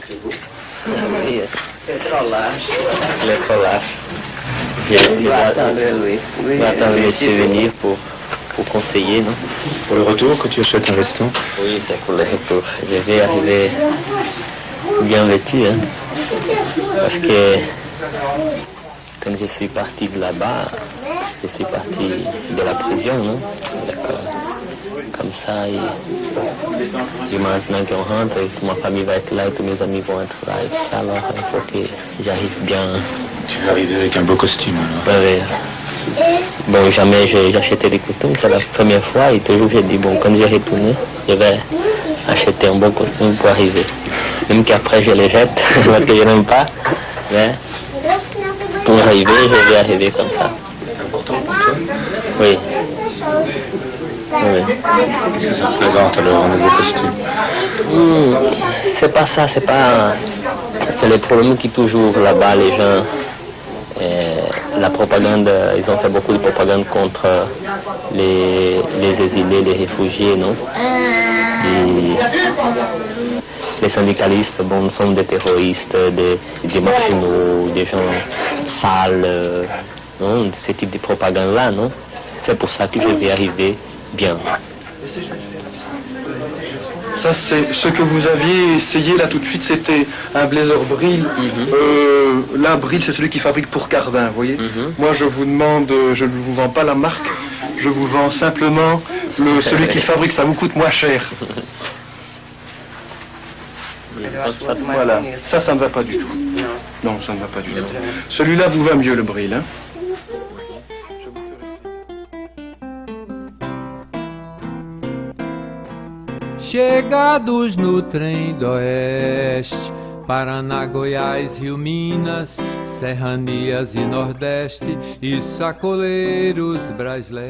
Oui. L'écolage. Il va attendre le souvenir pour conseiller, non? Pour le retour, que tu achètes un veston? Oui, c'est pour le retour. Je vais arriver bien vêtu, hein? Parce que quand je suis parti de là-bas, je suis parti de la prison, non? Comme ça, et maintenant qu'on rentre, toute ma famille va être là, et tous mes amis vont être là, et tout ça, alors il faut que j'arrive bien. Tu vas arriver avec un beau costume, alors? Oui. Bon, jamais j'ai acheté des costumes, c'est la première fois, et toujours j'ai dit, bon, quand j'ai retourné, je vais acheter un bon costume pour arriver. Même qu'après je les jette, parce que je n'aime pas, mais pour arriver, je vais arriver comme ça. C'est important pour toi? Oui. Qu'est-ce que ça représente alors, un nouveau costume? C'est pas ça, c'est pas... C'est le problème qui toujours là-bas, les gens... la propagande, ils ont fait beaucoup de propagande contre les exilés, les réfugiés, non? Les syndicalistes, bon, sont des terroristes, des marginaux, des gens sales, non? Ce type de propagande-là, non? C'est pour ça que je vais arriver bien. Ça, c'est ce que vous aviez essayé là tout de suite, c'était un blazer Brill. Là, Brill, c'est celui qui fabrique pour Cardin, vous voyez. Moi, je vous demande, je ne vous vends pas la marque, je vous vends simplement celui qui fabrique, ça vous coûte moins cher. Voilà, ça ne va pas du tout. Non, ça ne va pas du tout. Celui-là vous va mieux, le Brill, hein. Chegados no trem do oeste, Paraná, Goiás, Rio, Minas, serranias e Nordeste e sacoleiros Brasleste.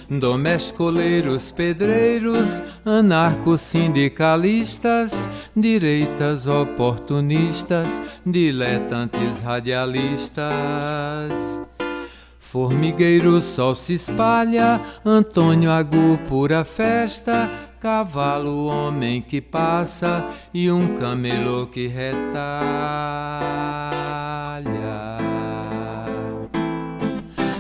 Domesticoleiros, pedreiros, anarco-sindicalistas, direitas oportunistas, diletantes radialistas. Formigueiro, sol se espalha, Antônio Agu, pura festa, cavalo, homem que passa e camelo que retalha.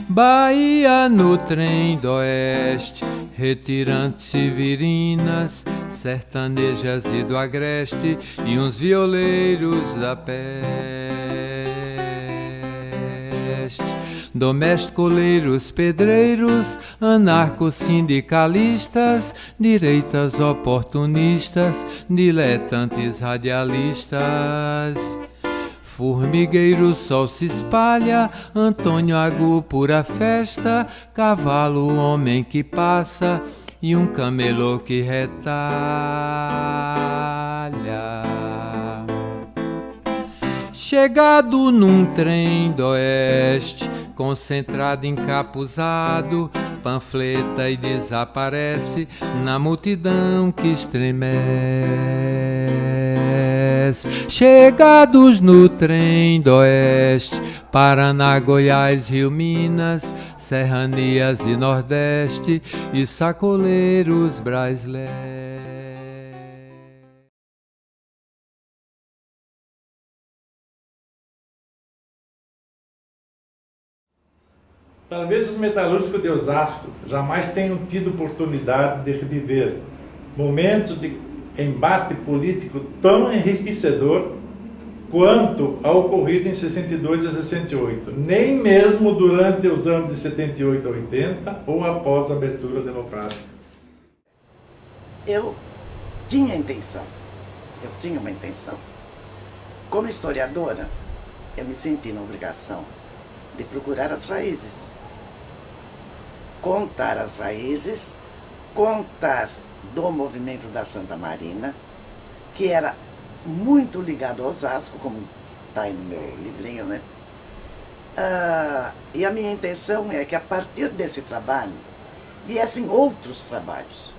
Bahia no trem do oeste, retirantes severinas, sertanejas e do agreste e uns violeiros da peste. Domesticoleiros, pedreiros, anarco-sindicalistas, direitas oportunistas, diletantes radialistas. Formigueiro, sol se espalha, Antônio Agu, pura festa, cavalo, homem que passa e camelo que retalha. Chegado num trem do oeste, concentrado, encapuzado, panfleta e desaparece na multidão que estremece. Chegados no trem do oeste, Paraná, Goiás, Rio, Minas, serranias e Nordeste e sacoleiros Brasleste. Talvez os metalúrgicos de Osasco jamais tenham tido oportunidade de reviver momentos de embate político tão enriquecedor quanto a ocorrido em 62 e 68, nem mesmo durante os anos de 78 a 80 ou após a abertura democrática. Eu tinha intenção, eu tinha uma intenção. Como historiadora, eu me senti na obrigação de procurar as raízes. Contar as raízes, contar do movimento da Santa Marina, que era muito ligado ao Osasco, como está aí no meu livrinho, né? E a minha intenção é que a partir desse trabalho viessem outros trabalhos,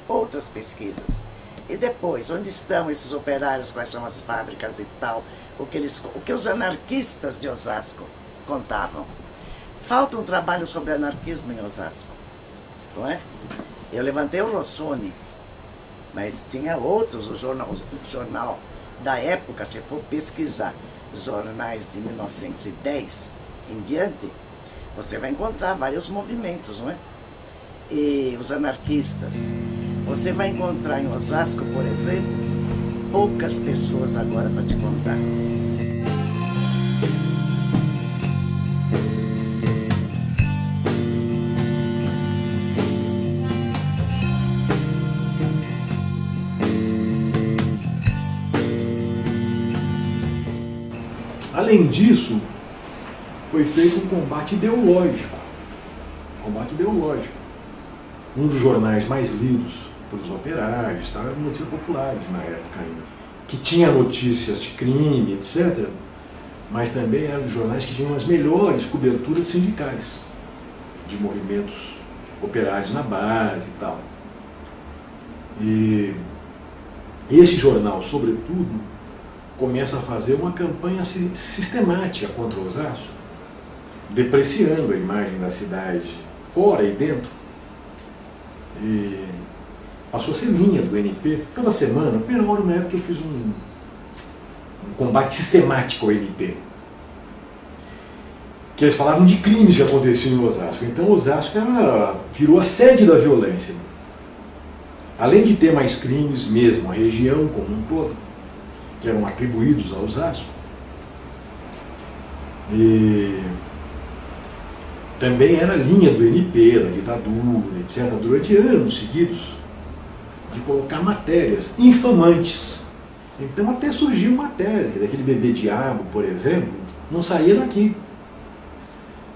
outras pesquisas. E depois, onde estão esses operários, quais são as fábricas e tal, o que os anarquistas de Osasco contavam. Falta um trabalho sobre anarquismo em Osasco, não é? Eu levantei o Rossoni Mas tinha outros, o jornal da época, se for pesquisar jornais de 1910 em diante, você vai encontrar vários movimentos, não é? E os anarquistas. Você vai encontrar em Osasco, por exemplo, poucas pessoas agora para te contar. Além disso, foi feito um combate ideológico. Um dos jornais mais lidos pelos operários, eram notícias populares na época ainda, que tinha notícias de crime, etc., mas também eram os jornais que tinham as melhores coberturas sindicais, de movimentos operários na base e tal. E esse jornal, sobretudo, começa a fazer uma campanha sistemática contra Osasco, depreciando a imagem da cidade fora e dentro. E passou a ser linha do NP toda semana. Pela hora, na época, eu fiz um combate sistemático ao NP, que eles falavam de crimes que aconteciam em Osasco. Então Osasco virou a sede da violência. Além de ter mais crimes mesmo, a região como um todo, que eram atribuídos a Osasco, e também era linha do NP, da ditadura, etc., durante anos seguidos, de colocar matérias infamantes. Então até surgiu matéria, daquele bebê diabo, por exemplo, não saía daqui.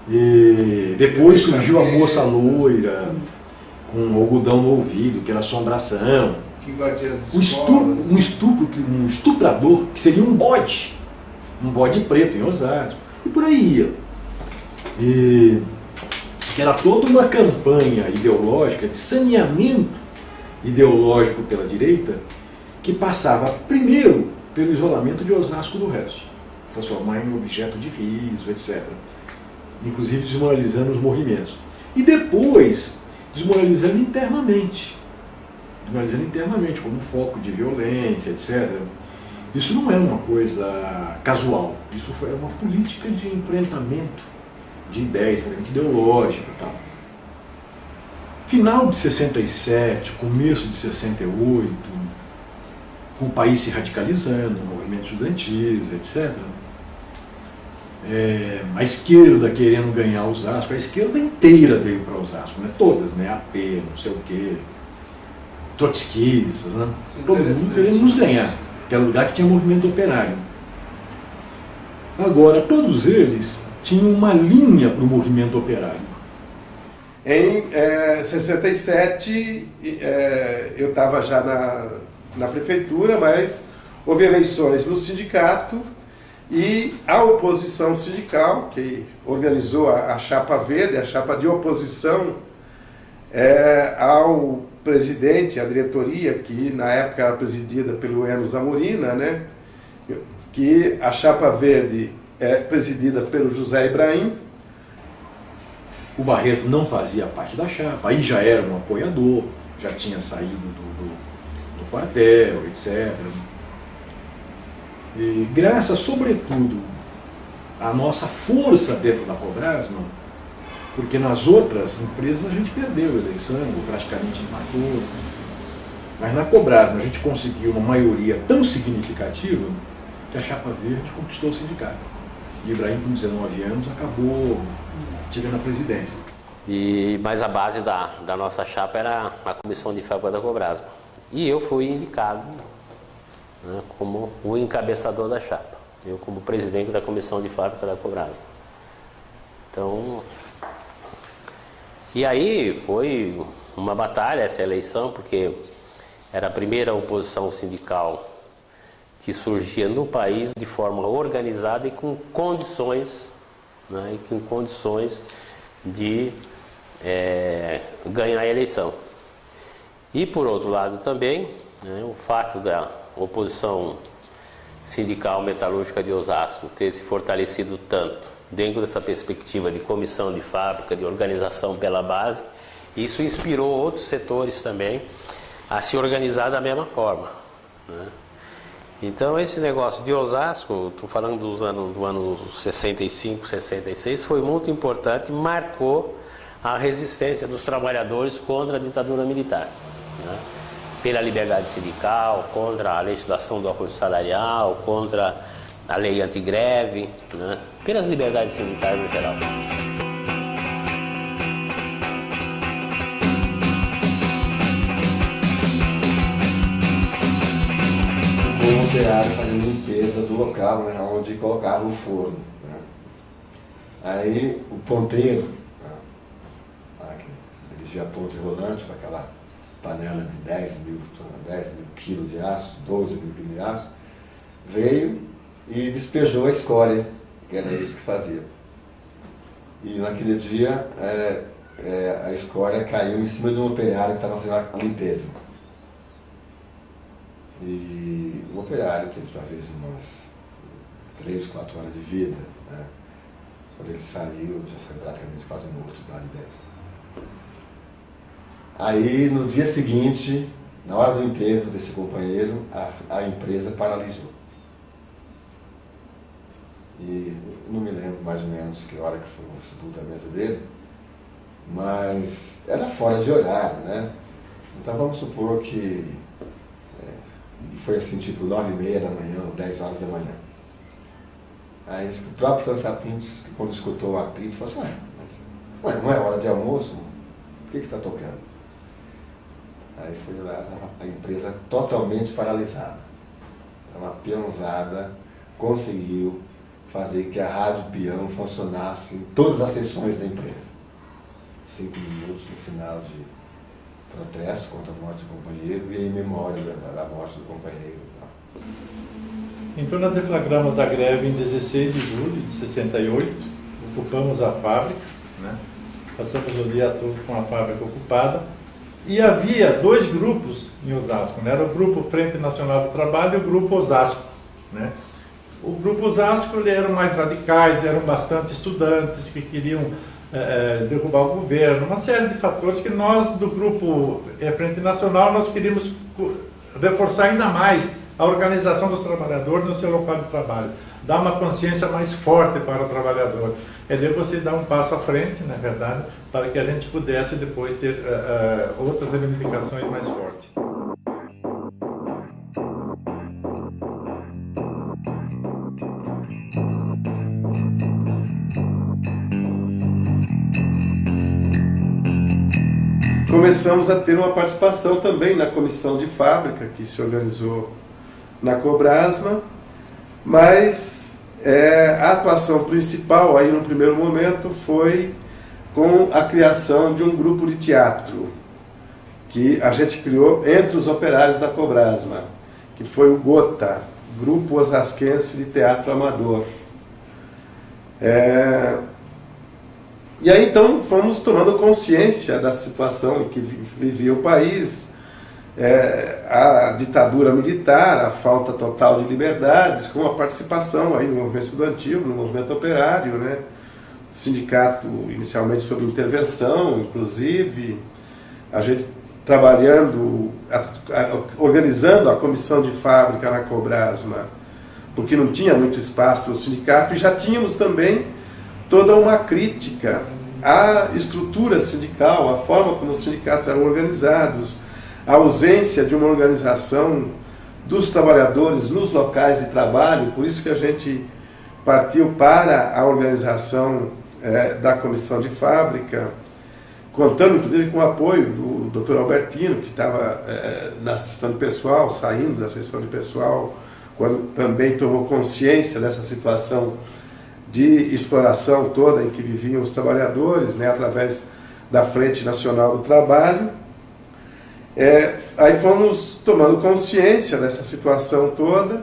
E depois surgiu a moça loira, com algodão no ouvido, que era assombração. Que invadia as escolas. Um estuprador, que seria um bode preto em Osasco, e por aí ia. E que era toda uma campanha ideológica, de saneamento ideológico pela direita, que passava primeiro pelo isolamento de Osasco do resto, transformar em objeto de riso, etc. Inclusive desmoralizando os movimentos. E depois, desmoralizando internamente, como foco de violência, etc. Isso não é uma coisa casual, isso foi uma política de enfrentamento de ideias, enfrentamento ideológico e tal. Final de 67, começo de 68, com o país se radicalizando, movimentos estudantis, etc. A esquerda querendo ganhar Osasco, a esquerda inteira veio para Osasco, né? Todas, né? AP, não sei o quê, trotskistas, né? Todo mundo querendo nos ganhar, que era o lugar que tinha movimento operário. Agora, todos eles tinham uma linha para o movimento operário. Em 67, eu estava já na prefeitura, mas houve eleições no sindicato e a oposição sindical, que organizou a Chapa Verde, a chapa de oposição ao presidente, a diretoria, que na época era presidida pelo Enos Zamorina, né? Que a Chapa Verde é presidida pelo José Ibrahim. O Barreto não fazia parte da chapa, aí já era um apoiador, já tinha saído do quartel, etc. E graças, sobretudo, à nossa força dentro da Cobrasma, porque nas outras empresas a gente perdeu a eleição, praticamente empatou, mas na Cobrasma a gente conseguiu uma maioria tão significativa que a Chapa Verde conquistou o sindicato. E Ibrahim, com 19 anos, acabou chegando à presidência. Mas a base da nossa chapa era a comissão de fábrica da Cobrasma. E eu fui indicado, né, como o encabeçador da chapa. Eu como presidente da comissão de fábrica da Cobrasma. Então, e aí foi uma batalha essa eleição, porque era a primeira oposição sindical que surgia no país de forma organizada e com condições, né, de ganhar a eleição. E por outro lado também, né, o fato da oposição sindical metalúrgica de Osasco ter se fortalecido tanto dentro dessa perspectiva de comissão de fábrica, de organização pela base, isso inspirou outros setores também a se organizar da mesma forma, né? Então esse negócio de Osasco, estou falando do ano 65, 66, foi muito importante, marcou a resistência dos trabalhadores contra a ditadura militar, né? Pela liberdade sindical, contra a legislação do acordo salarial, contra a lei antigreve, né? Pelas liberdades sindicais no geral. O operário fazendo limpeza do local, né, onde colocava o forno, né? Aí o ponteiro, né, que dirigia a ponte rolante com aquela panela de 10 mil quilos de aço, 12 mil quilos de aço, veio e despejou a escória, que era isso que fazia. E naquele dia a escória caiu em cima de um operário que estava fazendo a limpeza. E o operário teve talvez umas 3, 4 horas de vida, né? Quando ele saiu, já foi praticamente quase morto lá de dentro. Aí no dia seguinte, na hora do enterro desse companheiro, a empresa paralisou. E não me lembro mais ou menos que hora que foi o sepultamento dele, mas era fora de horário, né? Então vamos supor que foi assim, tipo 9h30 da manhã, ou 10 horas da manhã. Aí o próprio França Pinto, quando escutou o apito, falou assim, mas não é hora de almoço? O que está tocando? Aí foi lá, a empresa totalmente paralisada. Uma peãozada conseguiu fazer que a Rádio Peão funcionasse em todas as sessões da empresa. 5 minutos no sinal de protesto contra a morte do companheiro e em memória da morte do companheiro. Então nós deflagramos a greve em 16 de julho de 68, ocupamos a fábrica, né? Passamos o dia todo com a fábrica ocupada, e havia 2 grupos em Osasco, né? Era o Grupo Frente Nacional do Trabalho e o Grupo Osasco, né? O Grupo Osasco eram mais radicais, eram bastante estudantes que queriam derrubar o governo, uma série de fatores que nós do Grupo Frente Nacional nós queríamos reforçar ainda mais a organização dos trabalhadores no seu local de trabalho, dar uma consciência mais forte para o trabalhador. É de você dar um passo à frente, na verdade, para que a gente pudesse depois ter outras reivindicações mais fortes. Começamos a ter uma participação também na comissão de fábrica que se organizou na Cobrasma, mas a atuação principal aí no primeiro momento foi com a criação de um grupo de teatro que a gente criou entre os operários da Cobrasma, que foi o GOTA, Grupo Osasquense de Teatro Amador. E aí então fomos tomando consciência da situação em que vivia o país, a ditadura militar, a falta total de liberdades, com a participação aí no movimento estudantil, no movimento operário, né? Sindicato inicialmente sob intervenção, inclusive, a gente trabalhando, organizando a comissão de fábrica na Cobrasma, porque não tinha muito espaço no sindicato, e já tínhamos também toda uma crítica à estrutura sindical, à forma como os sindicatos eram organizados, a ausência de uma organização dos trabalhadores nos locais de trabalho. Por isso que a gente partiu para a organização da comissão de fábrica, contando inclusive com o apoio do Dr. Albertino, que estava na sessão de pessoal, saindo da sessão de pessoal, quando também tomou consciência dessa situação de exploração toda em que viviam os trabalhadores, né, através da Frente Nacional do Trabalho. Aí fomos tomando consciência dessa situação toda.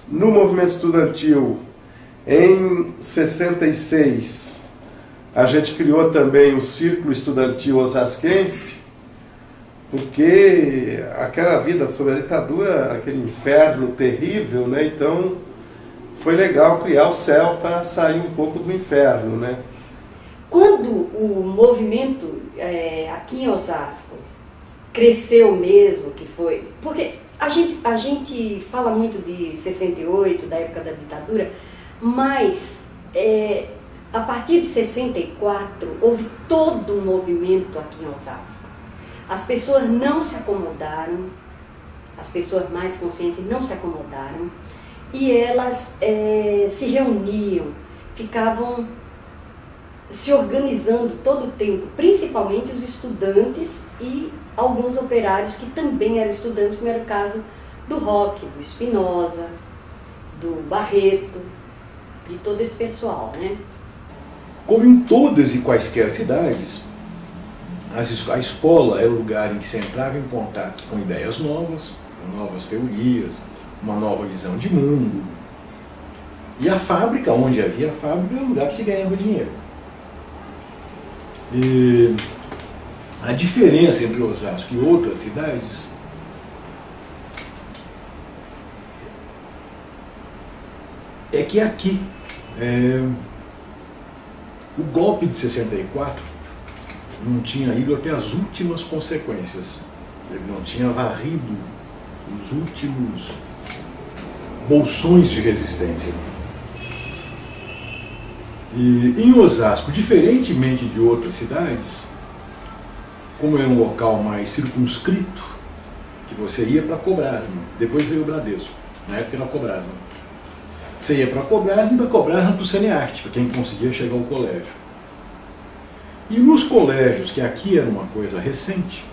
No movimento estudantil, em 66, a gente criou também o Círculo Estudantil Osasquense, porque aquela vida sob a ditadura, aquele inferno terrível, né? Então foi legal criar o céu para sair um pouco do inferno, né? Quando o movimento aqui em Osasco cresceu mesmo, que foi... Porque a gente fala muito de 68, da época da ditadura, mas a partir de 64 houve todo um movimento aqui em Osasco. As pessoas não se acomodaram, as pessoas mais conscientes não se acomodaram, e elas se reuniam, ficavam se organizando todo o tempo, principalmente os estudantes e alguns operários que também eram estudantes, como era o caso do Roque, do Espinosa, do Barreto, de todo esse pessoal, né? Como em todas e quaisquer cidades, a escola era o lugar em que se entrava em contato com ideias novas, com novas teorias, uma nova visão de mundo. E a fábrica, onde havia a fábrica, era o lugar que se ganhava dinheiro. E a diferença entre Osasco e outras cidades é que aqui o golpe de 64 não tinha ido até as últimas consequências. Ele não tinha varrido os últimos bolsões de resistência. E em Osasco, diferentemente de outras cidades, como era um local mais circunscrito, que você ia para Cobrasma, depois veio o Bradesco, na época era Cobrasma. Você ia para Cobrasma, da Cobrasma para o Cinearte, para quem conseguia chegar ao colégio. E nos colégios, que aqui era uma coisa recente,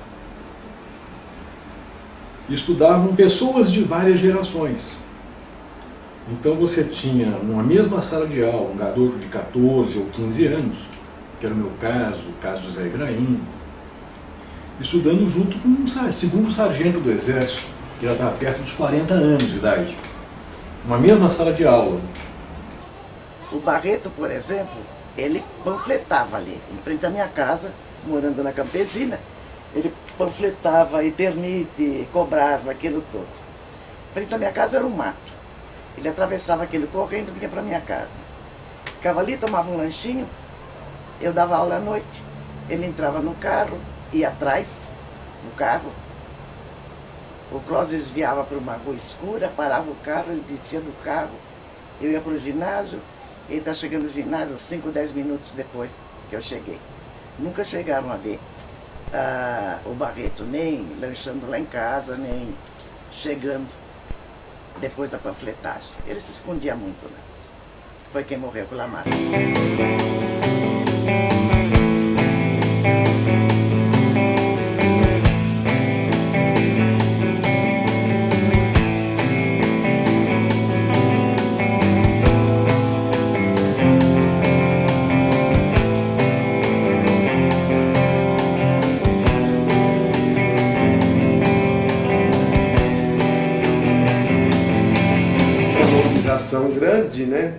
estudavam pessoas de várias gerações. Então você tinha numa mesma sala de aula um garoto de 14 ou 15 anos, que era o meu caso, o caso do Zé Ibrahim, estudando junto com um segundo sargento do Exército, que já estava perto dos 40 anos de idade. Uma mesma sala de aula. O Barreto, por exemplo, ele panfletava ali, em frente à minha casa, morando na Campesina, ele panfletava Eternite, Cobrasma, aquilo todo. Em frente à minha casa era um mato. Ele atravessava aquele correndo e vinha para minha casa. Ficava ali, tomava um lanchinho, eu dava aula à noite, ele entrava no carro, ia atrás, no carro. O Clós desviava para uma rua escura, parava o carro, ele descia do carro, eu ia para o ginásio, ele está chegando no ginásio 5, 10 minutos depois que eu cheguei. Nunca chegaram a ver o Barreto, nem lanchando lá em casa, nem chegando depois da panfletagem. Ele se escondia muito, né? Foi quem morreu com o Lamarck. Grande, né?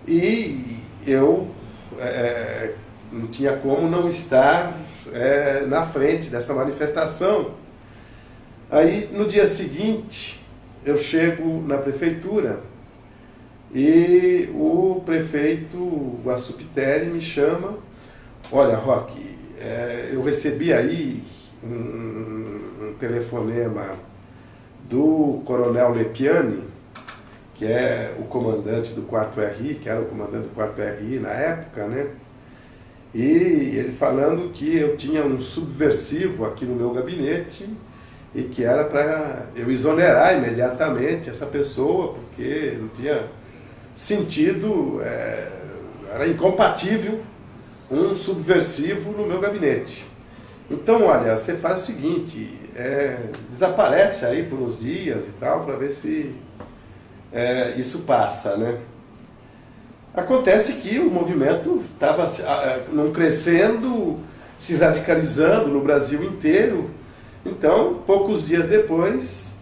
E eu não tinha como não estar na frente dessa manifestação. Aí no dia seguinte eu chego na prefeitura e o prefeito Guaçupiteri me chama: olha, Roque, eu recebi aí um telefonema do coronel Lepiani, que é o comandante do 4º RI, que era o comandante do 4º RI na época, né? E ele falando que eu tinha um subversivo aqui no meu gabinete e que era para eu exonerar imediatamente essa pessoa, porque não tinha sentido, era incompatível um subversivo no meu gabinete. Então, olha, você faz o seguinte, desaparece aí por uns dias e tal, para ver se isso passa, né? Acontece que o movimento estava não crescendo, se radicalizando no Brasil inteiro. Então, poucos dias depois,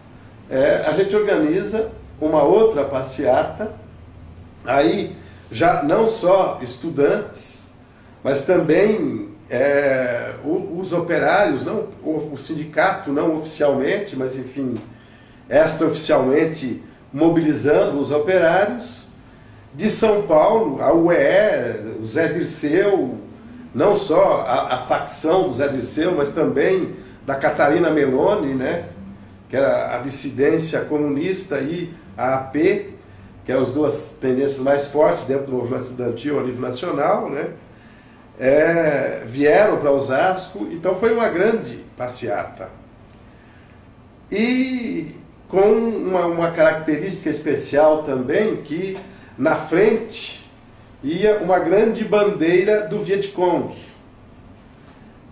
a gente organiza uma outra passeata, aí já não só estudantes, mas também os operários, não, o sindicato não oficialmente, mas enfim, extraoficialmente, mobilizando os operários de São Paulo, a UE, o Zé Dirceu, não só a facção do Zé Dirceu, mas também da Catarina Meloni, né, que era a dissidência comunista, e a AP, que eram as duas tendências mais fortes dentro do movimento estudantil a nível nacional, né, vieram para Osasco. Então foi uma grande passeata. E com uma característica especial também, que na frente ia uma grande bandeira do Vietcong.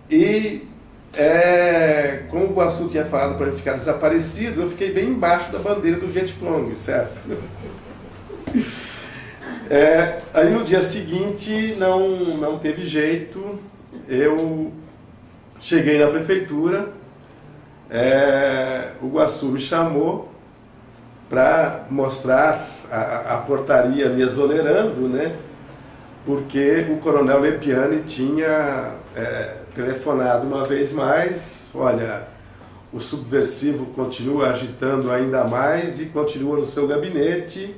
E como o Guaçu tinha falado para ele ficar desaparecido, eu fiquei bem embaixo da bandeira do Vietcong, certo? Aí no dia seguinte não teve jeito, eu cheguei na prefeitura, o Guaçu me chamou para mostrar a portaria me exonerando, né? Porque o coronel Lepiani tinha telefonado uma vez mais: olha, o subversivo continua agitando ainda mais e continua no seu gabinete.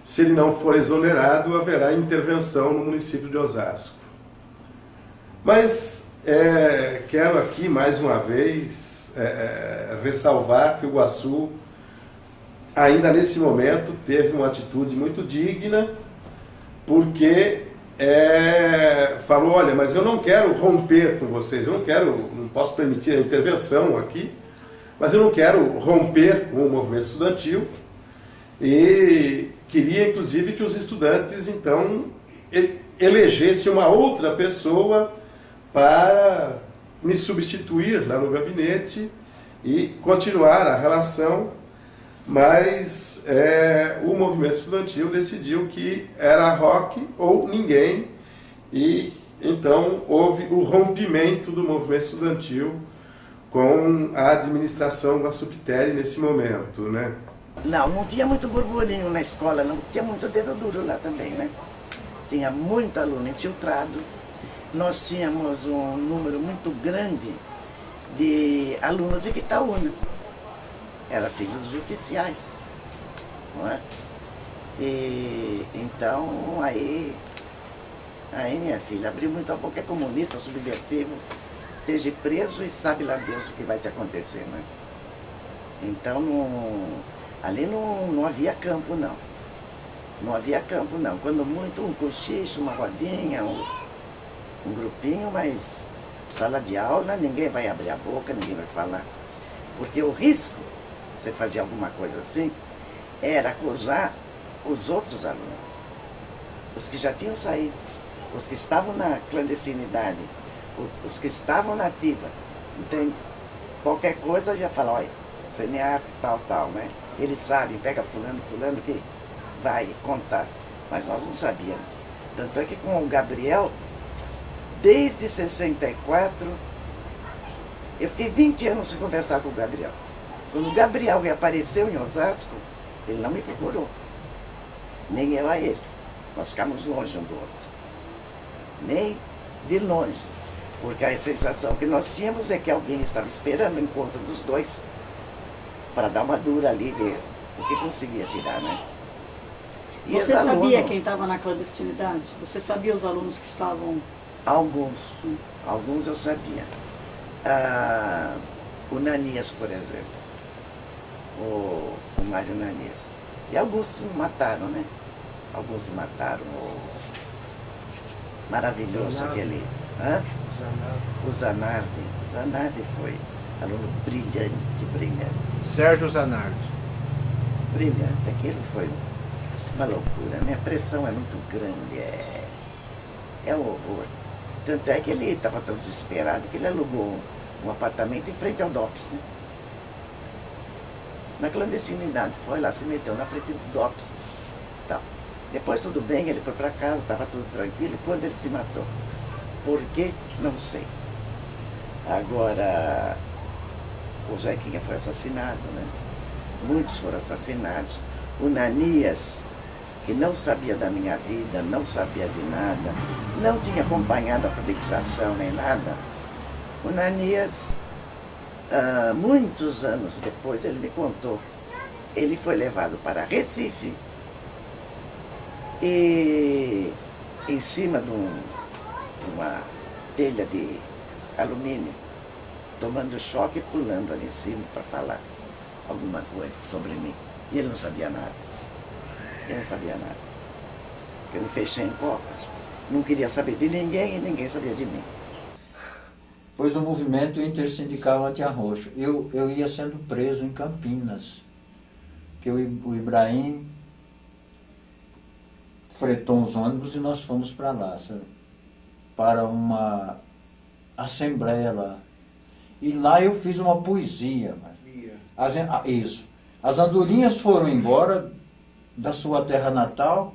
Se ele não for exonerado, haverá intervenção no município de Osasco. Mas quero aqui mais uma vez ressalvar que o Guaçu, ainda nesse momento, teve uma atitude muito digna, porque falou: olha, mas eu não quero romper com vocês, eu não posso permitir a intervenção aqui, mas eu não quero romper com o movimento estudantil, e queria inclusive que os estudantes então elegessem uma outra pessoa para me substituir lá no gabinete e continuar a relação. Mas o movimento estudantil decidiu que era rock ou ninguém, e então houve o rompimento do movimento estudantil com a administração Guaçupiteri nesse momento, né? Não tinha muito burburinho na escola, não tinha muito dedo duro lá também, né? Tinha muito aluno infiltrado. Nós tínhamos um número muito grande de alunos de Quitaúna. Eram filhos de oficiais, não é? E então aí minha filha abriu muito a boca: é comunista, subversivo, esteja preso e sabe lá Deus o que vai te acontecer, né? Então ali não havia campo, não. Não havia campo, não. Quando muito, um cochicho, uma rodinha, um grupinho, mas sala de aula, ninguém vai abrir a boca, ninguém vai falar. Porque o risco de você fazer alguma coisa assim era acusar os outros alunos, os que já tinham saído, os que estavam na clandestinidade, os que estavam na ativa, entende? Qualquer coisa já fala: olha, CNA, tal, né? Eles sabem, pega fulano que vai contar. Mas nós não sabíamos. Tanto é que com o Gabriel, desde 64, eu fiquei 20 anos sem conversar com o Gabriel. Quando o Gabriel reapareceu em Osasco, ele não me procurou. Nem eu a ele. Nós ficamos longe um do outro. Nem de longe. Porque a sensação que nós tínhamos é que alguém estava esperando o encontro dos dois para dar uma dura ali, ver o que conseguia tirar, né? E você sabia quem estava na clandestinidade? Você sabia os alunos que estavam... Alguns eu sabia. O Nanias, por exemplo. O Mário Nanias. E alguns se mataram, né? Alguns se mataram. Maravilhoso Zanardi. Aquele. O Zanardi. O Zanardi foi aluno brilhante. Sérgio Zanardi. Brilhante. Aquilo foi uma loucura. Minha pressão é muito grande. É um horror. Tanto é que ele estava tão desesperado que ele alugou um apartamento em frente ao DOPS. Na clandestinidade. Foi lá, se meteu na frente do DOPS. Tal. Depois tudo bem, ele foi para casa, estava tudo tranquilo. E quando ele se matou? Por quê? Não sei. Agora, o Zequinha foi assassinado, né? Muitos foram assassinados. O Nanias, que não sabia da minha vida, não sabia de nada, não tinha acompanhado a alfabetização nem nada. O Nanias, muitos anos depois, ele me contou, ele foi levado para Recife e em cima de uma telha de alumínio, tomando choque e pulando ali em cima para falar alguma coisa sobre mim. E ele não sabia nada. Ele não sabia nada. Eu me fechei em cocas. Não queria saber de ninguém e ninguém sabia de mim. Pois o movimento intersindical anti-arroxo. Eu ia sendo preso em Campinas, que o Ibrahim fretou uns ônibus e nós fomos para lá, sabe? Para uma assembleia lá. E lá eu fiz uma poesia. Isso. As andorinhas foram embora da sua terra natal,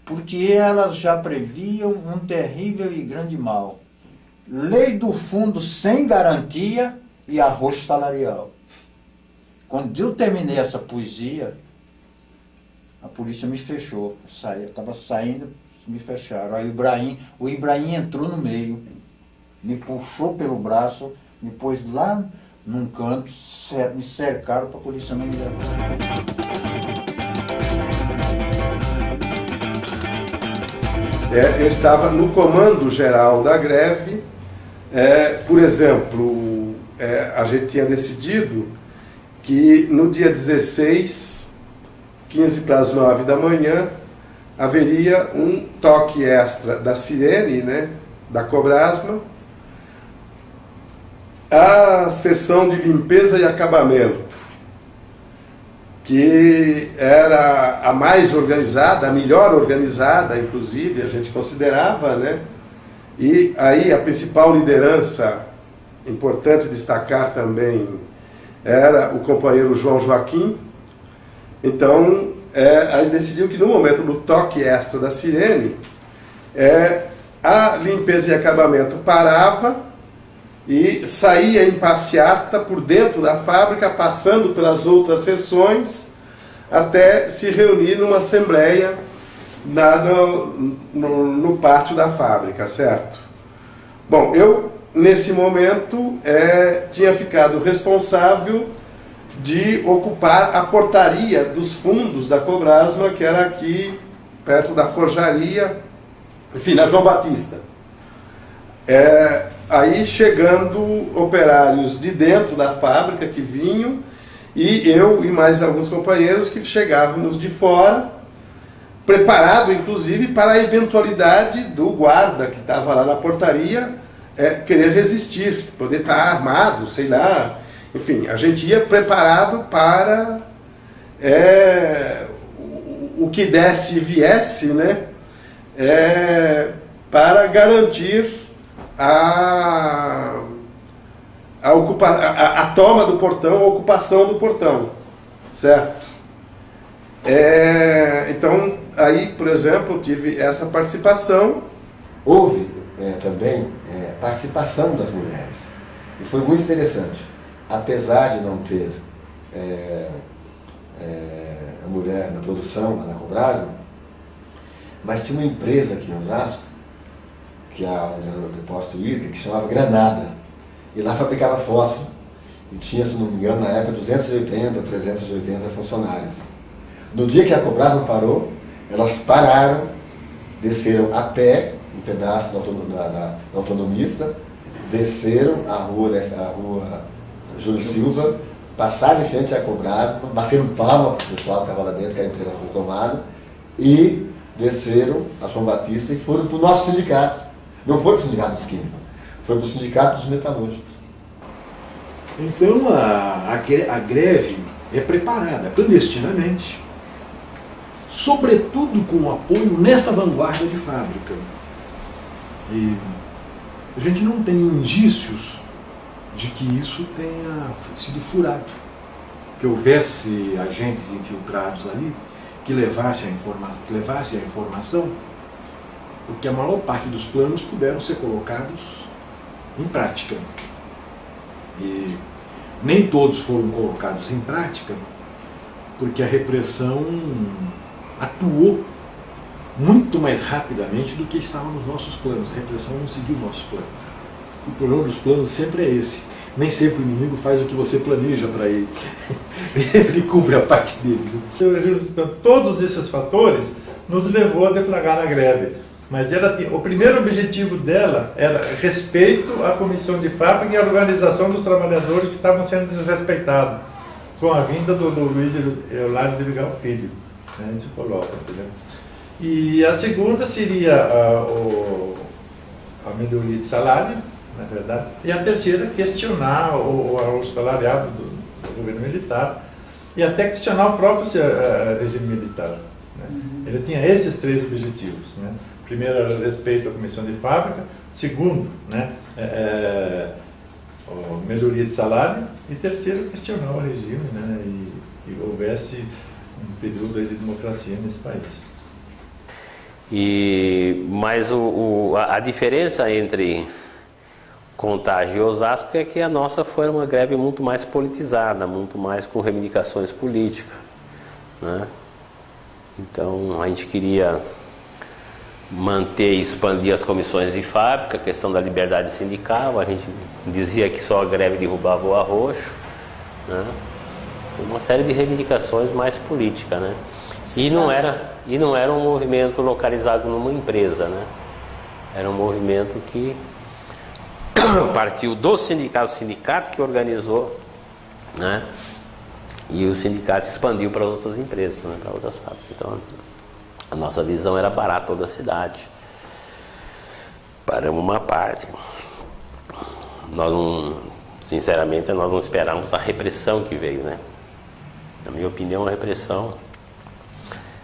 porque elas já previam um terrível e grande mal. Lei do fundo sem garantia e arroxo salarial. Quando eu terminei essa poesia, a polícia me fechou. Eu estava saindo, me fecharam. Aí o Ibrahim entrou no meio, me puxou pelo braço, me pôs lá num canto, me cercaram para a polícia não me levar. Eu estava no comando geral da greve. Por exemplo, a gente tinha decidido que no dia 16, 15 para as 9 da manhã, haveria um toque extra da sirene, né, da Cobrasma, a sessão de limpeza e acabamento, que era a mais organizada, a melhor organizada, inclusive, a gente considerava, né? E aí a principal liderança, importante destacar também, era o companheiro João Joaquim. Então, aí decidiu que no momento do toque extra da sirene, a limpeza e acabamento parava e saía em passeata por dentro da fábrica, passando pelas outras seções, até se reunir numa assembleia no pátio da fábrica, certo? Bom, eu, nesse momento, tinha ficado responsável de ocupar a portaria dos fundos da Cobrasma, que era aqui, perto da forjaria, enfim, na João Batista. Aí chegando operários de dentro da fábrica que vinham, e eu e mais alguns companheiros que chegávamos de fora, preparado inclusive para a eventualidade do guarda que estava lá na portaria querer resistir, poder estar armado, sei lá. Enfim, a gente ia preparado para o que desse e viesse, né? Para garantir a toma do portão, a ocupação do portão, certo? Então, aí, por exemplo, tive essa participação. Houve também participação das mulheres, e foi muito interessante. Apesar de não ter a mulher na produção, lá na Cobrasma, mas tinha uma empresa aqui em Osasco, que é o depósito hídrico, que chamava Granada, e lá fabricava fósforo, e tinha, se não me engano, na época 280, 380 funcionários. No dia que a Cobrasma parou, elas pararam, desceram a pé, um pedaço da Autonomista, desceram a rua Júlio Silva, passaram em frente à Cobrasma, bateram palma para o pessoal que estava lá dentro, que a empresa foi tomada, e desceram a João Batista e foram para o nosso sindicato. Não foi para o sindicato dos químicos, foi para o sindicato dos metalúrgicos. Então a greve é preparada clandestinamente, sobretudo com o apoio nesta vanguarda de fábrica. E a gente não tem indícios de que isso tenha sido furado, que houvesse agentes infiltrados ali que levassem a informação, porque a maior parte dos planos puderam ser colocados em prática. E nem todos foram colocados em prática, porque a repressão atuou muito mais rapidamente do que estava nos nossos planos. A repressão não seguiu nossos planos. O problema dos planos sempre é esse. Nem sempre o inimigo faz o que você planeja para ele. Ele cumpre a parte dele. Então, todos esses fatores nos levou a deflagrar a greve. Mas o primeiro objetivo dela era respeito à comissão de fábrica e à organização dos trabalhadores que estavam sendo desrespeitados com a vinda do Luiz Eulário de Vigal Filho. Né, isso coloca, entendeu? E a segunda seria a melhoria de salário, na verdade, e a terceira, questionar o salariado do governo militar e até questionar o próprio regime militar. Né? Ele tinha esses três objetivos. Né? Primeiro era respeito à comissão de fábrica, segundo, né, melhoria de salário, e terceiro, questionar o regime, né, e que houvesse um período aí de democracia nesse país. Mas a diferença entre Contagem e Osasco é que a nossa foi uma greve muito mais politizada, muito mais com reivindicações políticas, né? Então a gente queria manter e expandir as comissões de fábrica, a questão da liberdade sindical, a gente dizia que só a greve derrubava o arroxo, né? Uma série de reivindicações mais políticas, né? E não era um movimento localizado numa empresa, né? Era um movimento que partiu do sindicato que organizou, né? E o sindicato expandiu para outras empresas, né? Para outras fábricas. Então a nossa visão era parar toda a cidade. Paramos uma parte. Sinceramente, nós não esperávamos a repressão que veio, né? Na minha opinião, a repressão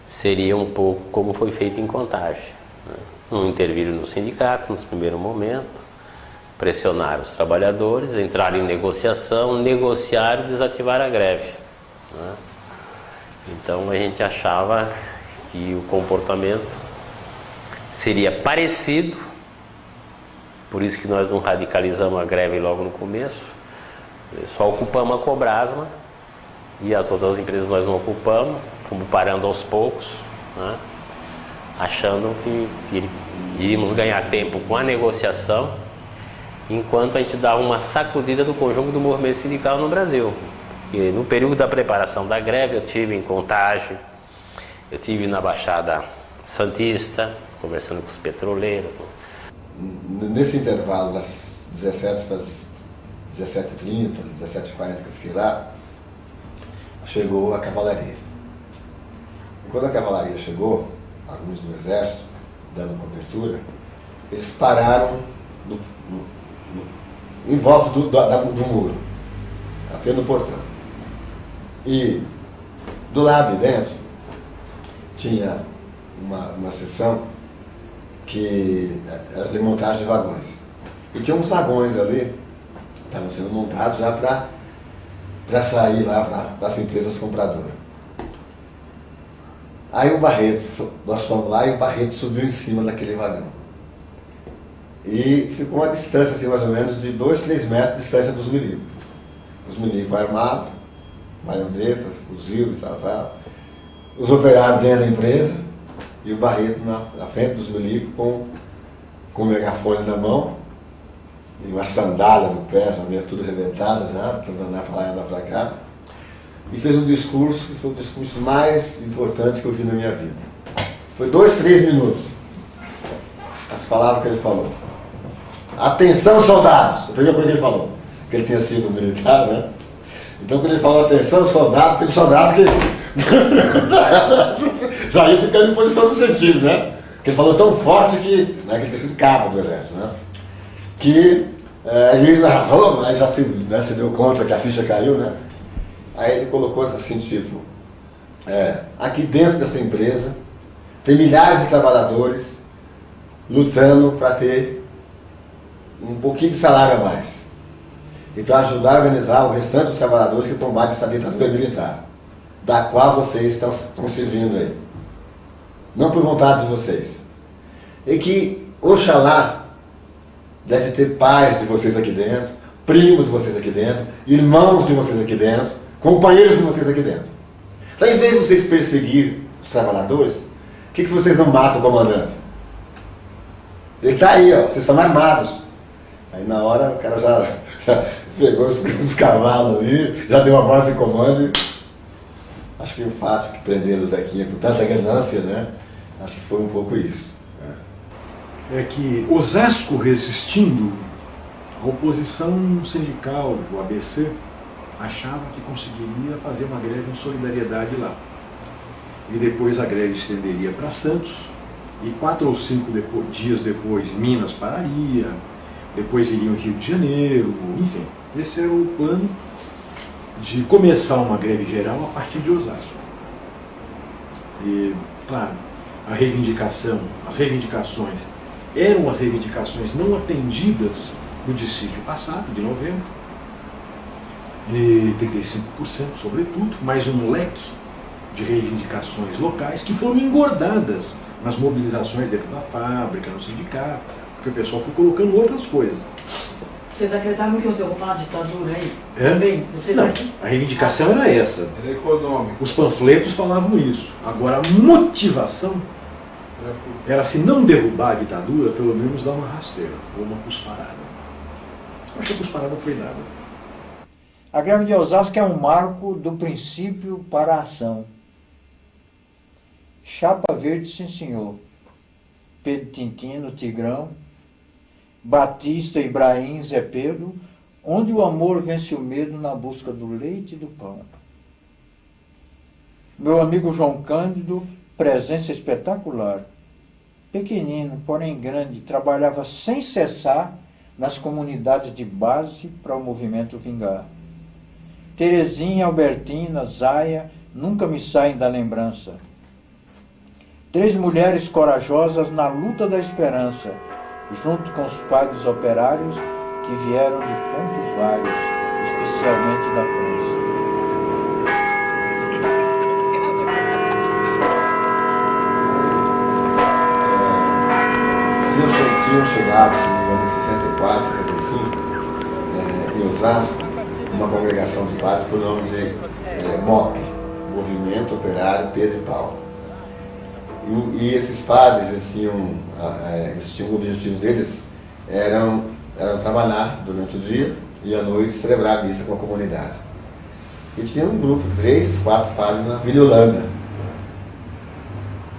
seria um pouco como foi feito em Contagem, né? Não interviram no sindicato nos primeiros momentos, pressionaram os trabalhadores, entraram em negociação, negociaram e desativaram a greve, né? Então a gente achava que o comportamento seria parecido, por isso que nós não radicalizamos a greve logo no começo, só ocupamos a Cobrasma e as outras empresas nós não ocupamos, fomos parando aos poucos, né? Achando que iríamos ganhar tempo com a negociação, enquanto a gente dava uma sacudida do conjunto do movimento sindical no Brasil. E no período da preparação da greve eu tive em Contagem, eu tive na Baixada Santista, conversando com os petroleiros. Nesse intervalo das 17 para as 17h30, 17h40 que eu fiquei lá, chegou a cavalaria. E quando a cavalaria chegou, alguns do exército, dando cobertura, eles pararam em volta do muro, até no portão. E do lado de dentro tinha uma seção que era de montagem de vagões. E tinha uns vagões ali que estavam sendo montados já para sair lá para as empresas compradoras. Aí o Barreto, nós fomos lá e o Barreto subiu em cima daquele vagão. E ficou uma distância, assim, mais ou menos, de 2, 3 metros de distância dos milicos. Os milicos armados, baioneta, fuzil e tal. Os operários dentro da empresa e o Barreto na frente dos milicos com o megafone na mão e uma sandália no pé, já meio tudo arrebentado já, tentando andar para lá e andar para cá. E fez um discurso que foi o discurso mais importante que eu vi na minha vida. Foi 2, 3 minutos. As palavras que ele falou. Atenção, soldados! A primeira coisa que ele falou. Porque ele tinha sido militar, né? Então, quando ele falou atenção, soldado, aquele soldado que já ia ficando em posição de sentido, né? Porque ele falou tão forte que, né, que ele tinha sido cabo do exército, né? Que ele narrou, aí já se deu conta que a ficha caiu, né? Aí ele colocou assim, tipo, aqui dentro dessa empresa tem milhares de trabalhadores lutando para ter um pouquinho de salário a mais e para ajudar a organizar o restante dos trabalhadores que combatem essa ditadura militar, da qual vocês estão servindo aí. Não por vontade de vocês. E que, oxalá, deve ter pais de vocês aqui dentro, primos de vocês aqui dentro, irmãos de vocês aqui dentro, companheiros de vocês aqui dentro. Então, em vez de vocês perseguir os trabalhadores, por que vocês não matam o comandante? Ele está aí, ó, vocês estão armados. Aí na hora o cara já pegou os cavalos ali, já deu uma voz de comando. Acho que o fato que prenderam o Zequinha com tanta ganância, né? Acho que foi um pouco isso. Né? é que Osasco, resistindo à oposição sindical do ABC, achava que conseguiria fazer uma greve em solidariedade lá. E depois a greve estenderia para Santos, e 4 ou 5 dias depois Minas pararia, depois viria o Rio de Janeiro, enfim. Esse era o plano de começar uma greve geral a partir de Osasco. E, claro, as reivindicações eram as reivindicações não atendidas no dissídio passado, de novembro, e 35% sobretudo, mais um leque de reivindicações locais que foram engordadas nas mobilizações dentro da fábrica, no sindicato, porque o pessoal foi colocando outras coisas. Vocês acreditavam que iam derrubar a ditadura aí? É? Também? Não, a reivindicação era essa. Era econômico. Os panfletos falavam isso. Agora, a motivação era, se não derrubar a ditadura, pelo menos dar uma rasteira, ou uma cusparada. Acho que a cusparada foi dada. A greve de Osasco é um marco do princípio para a ação. Chapa verde, sim senhor. Pedro Tintino, Tigrão, Batista, Ibrahim, Zé Pedro, onde o amor vence o medo na busca do leite e do pão. Meu amigo João Cândido, presença espetacular. Pequenino, porém grande, trabalhava sem cessar nas comunidades de base para o movimento vingar. Terezinha, Albertina, Zaia, nunca me saem da lembrança. 3 mulheres corajosas na luta da esperança, junto com os padres operários que vieram de pontos vários, especialmente da França. Tinham chegado, se não me engano, em 64, 65, em Osasco, uma congregação de padres por nome de MOP, Movimento Operário Pedro e Paulo. E esses padres, eles tinham o objetivo deles, eram trabalhar durante o dia e à noite celebrar a missa com a comunidade. E tinha um grupo, 3, 4 padres na Vila Holanda.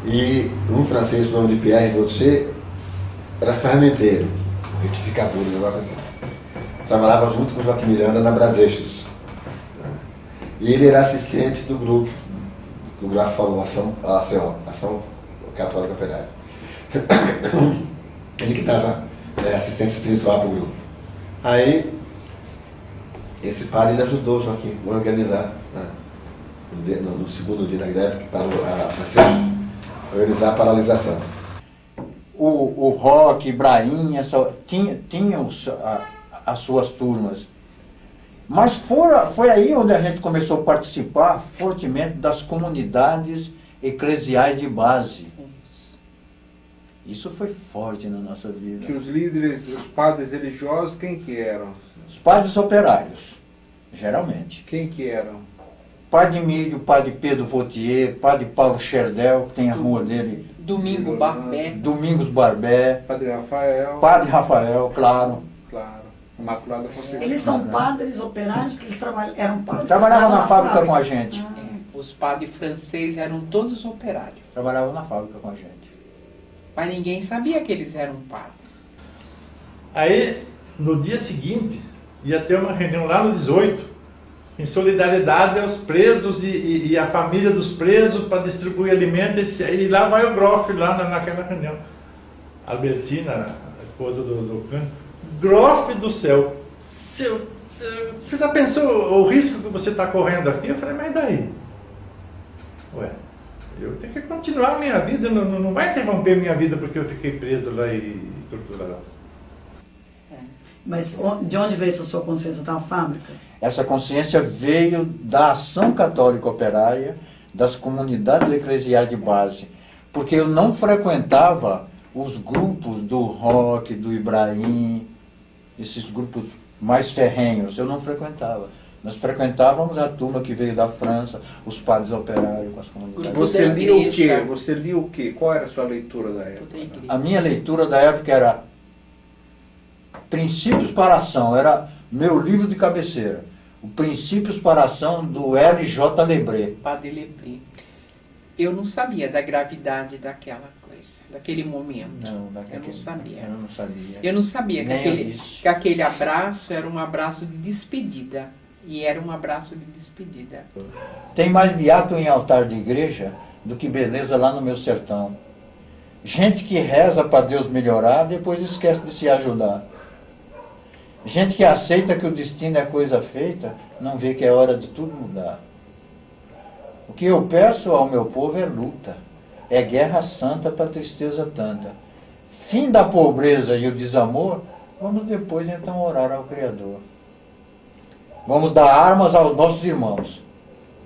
E um francês, por nome de Pierre Gauthier, era ferramenteiro, retificador, um negócio assim. Trabalhava junto com Joaquim Miranda na Braseixos. E ele era assistente do grupo, que o Grafo falou, Ação Católica Operária. Ele que dava assistência espiritual para o grupo. Aí, esse padre ele ajudou o Joaquim a organizar, no segundo dia da greve, que parou organizar a paralisação. O Roque, Ibrahim, tinham as suas turmas. Mas foi aí onde a gente começou a participar fortemente das comunidades eclesiais de base. Isso foi forte na nossa vida. Que os líderes, os padres religiosos, quem que eram? Os padres operários, geralmente. Quem que eram? Padre Emílio, Padre Pedro Vautier, Padre Paulo Cherdel, que tem a rua dele. Domingos Barbé. Padre Rafael. Padre Rafael, claro. Claro. Imaculada Conceição. Eles são padres operários porque eles eram padres. Trabalhavam na fábrica com a gente. Os padres franceses eram todos operários. Trabalhavam na fábrica com a gente. Mas ninguém sabia que eles eram padres. Aí, no dia seguinte, ia ter uma reunião lá no 18, em solidariedade aos presos e a família dos presos para distribuir alimentos. E lá vai o Groff, lá naquela reunião. Albertina, a esposa do Cândido. Groff do céu, você já pensou o risco que você está correndo aqui? Eu falei, mas daí? Ué, eu tenho que continuar a minha vida, não vai interromper minha vida porque eu fiquei preso lá e torturado. Mas de onde veio essa sua consciência? Da fábrica? Essa consciência veio da ação católica operária, das comunidades eclesiais de base, porque eu não frequentava os grupos do Roque, do Ibrahim, esses grupos mais ferrenhos, eu não frequentava. Nós frequentávamos a turma que veio da França, os padres operários com as comunidades. Você lia o quê? Você lia o quê? Qual era a sua leitura da época? A minha leitura da época era Princípios para a Ação, era meu livro de cabeceira. O Princípios para a Ação do L.J. Lebré. Padre Lebré. Eu não sabia da gravidade daquela coisa. coisa, daquele momento. Não, eu não sabia. Eu não sabia. Eu não sabia que aquele abraço era um abraço de despedida. E era um abraço de despedida. Tem mais beato em altar de igreja do que beleza lá no meu sertão. Gente que reza para Deus melhorar, depois esquece de se ajudar. Gente que aceita que o destino é coisa feita, não vê que é hora de tudo mudar. O que eu peço ao meu povo é luta, é guerra santa para tristeza tanta. Fim da pobreza e o desamor, vamos depois então orar ao Criador. Vamos dar armas aos nossos irmãos,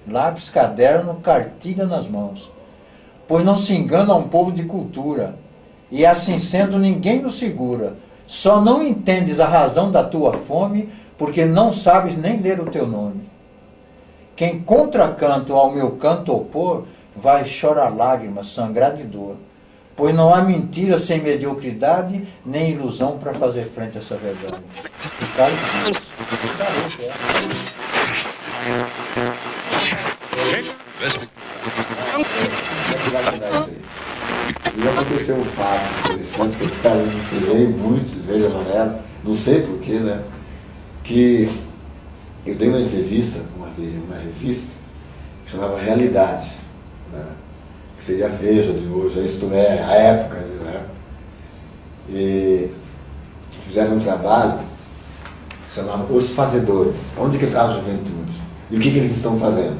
lápis, caderno, cartilha nas mãos. Pois não se engana um povo de cultura, e assim sendo ninguém nos segura. Só não entendes a razão da tua fome, porque não sabes nem ler o teu nome. Quem contracanto ao meu canto opor, vai chorar lágrimas, sangrar de dor. Pois não há mentira sem mediocridade, nem ilusão para fazer frente a essa verdade. Ricardo Dias. E aconteceu um fato interessante que eu quase me furei muito de verde e amarelo, não sei porquê, né? Que eu dei uma entrevista com uma revista que chamava Realidade, né? Que seria a Veja de hoje, isto é, a época, né? E fizeram um trabalho que se chamava Os Fazedores. Onde que está a juventude? E o que eles estão fazendo?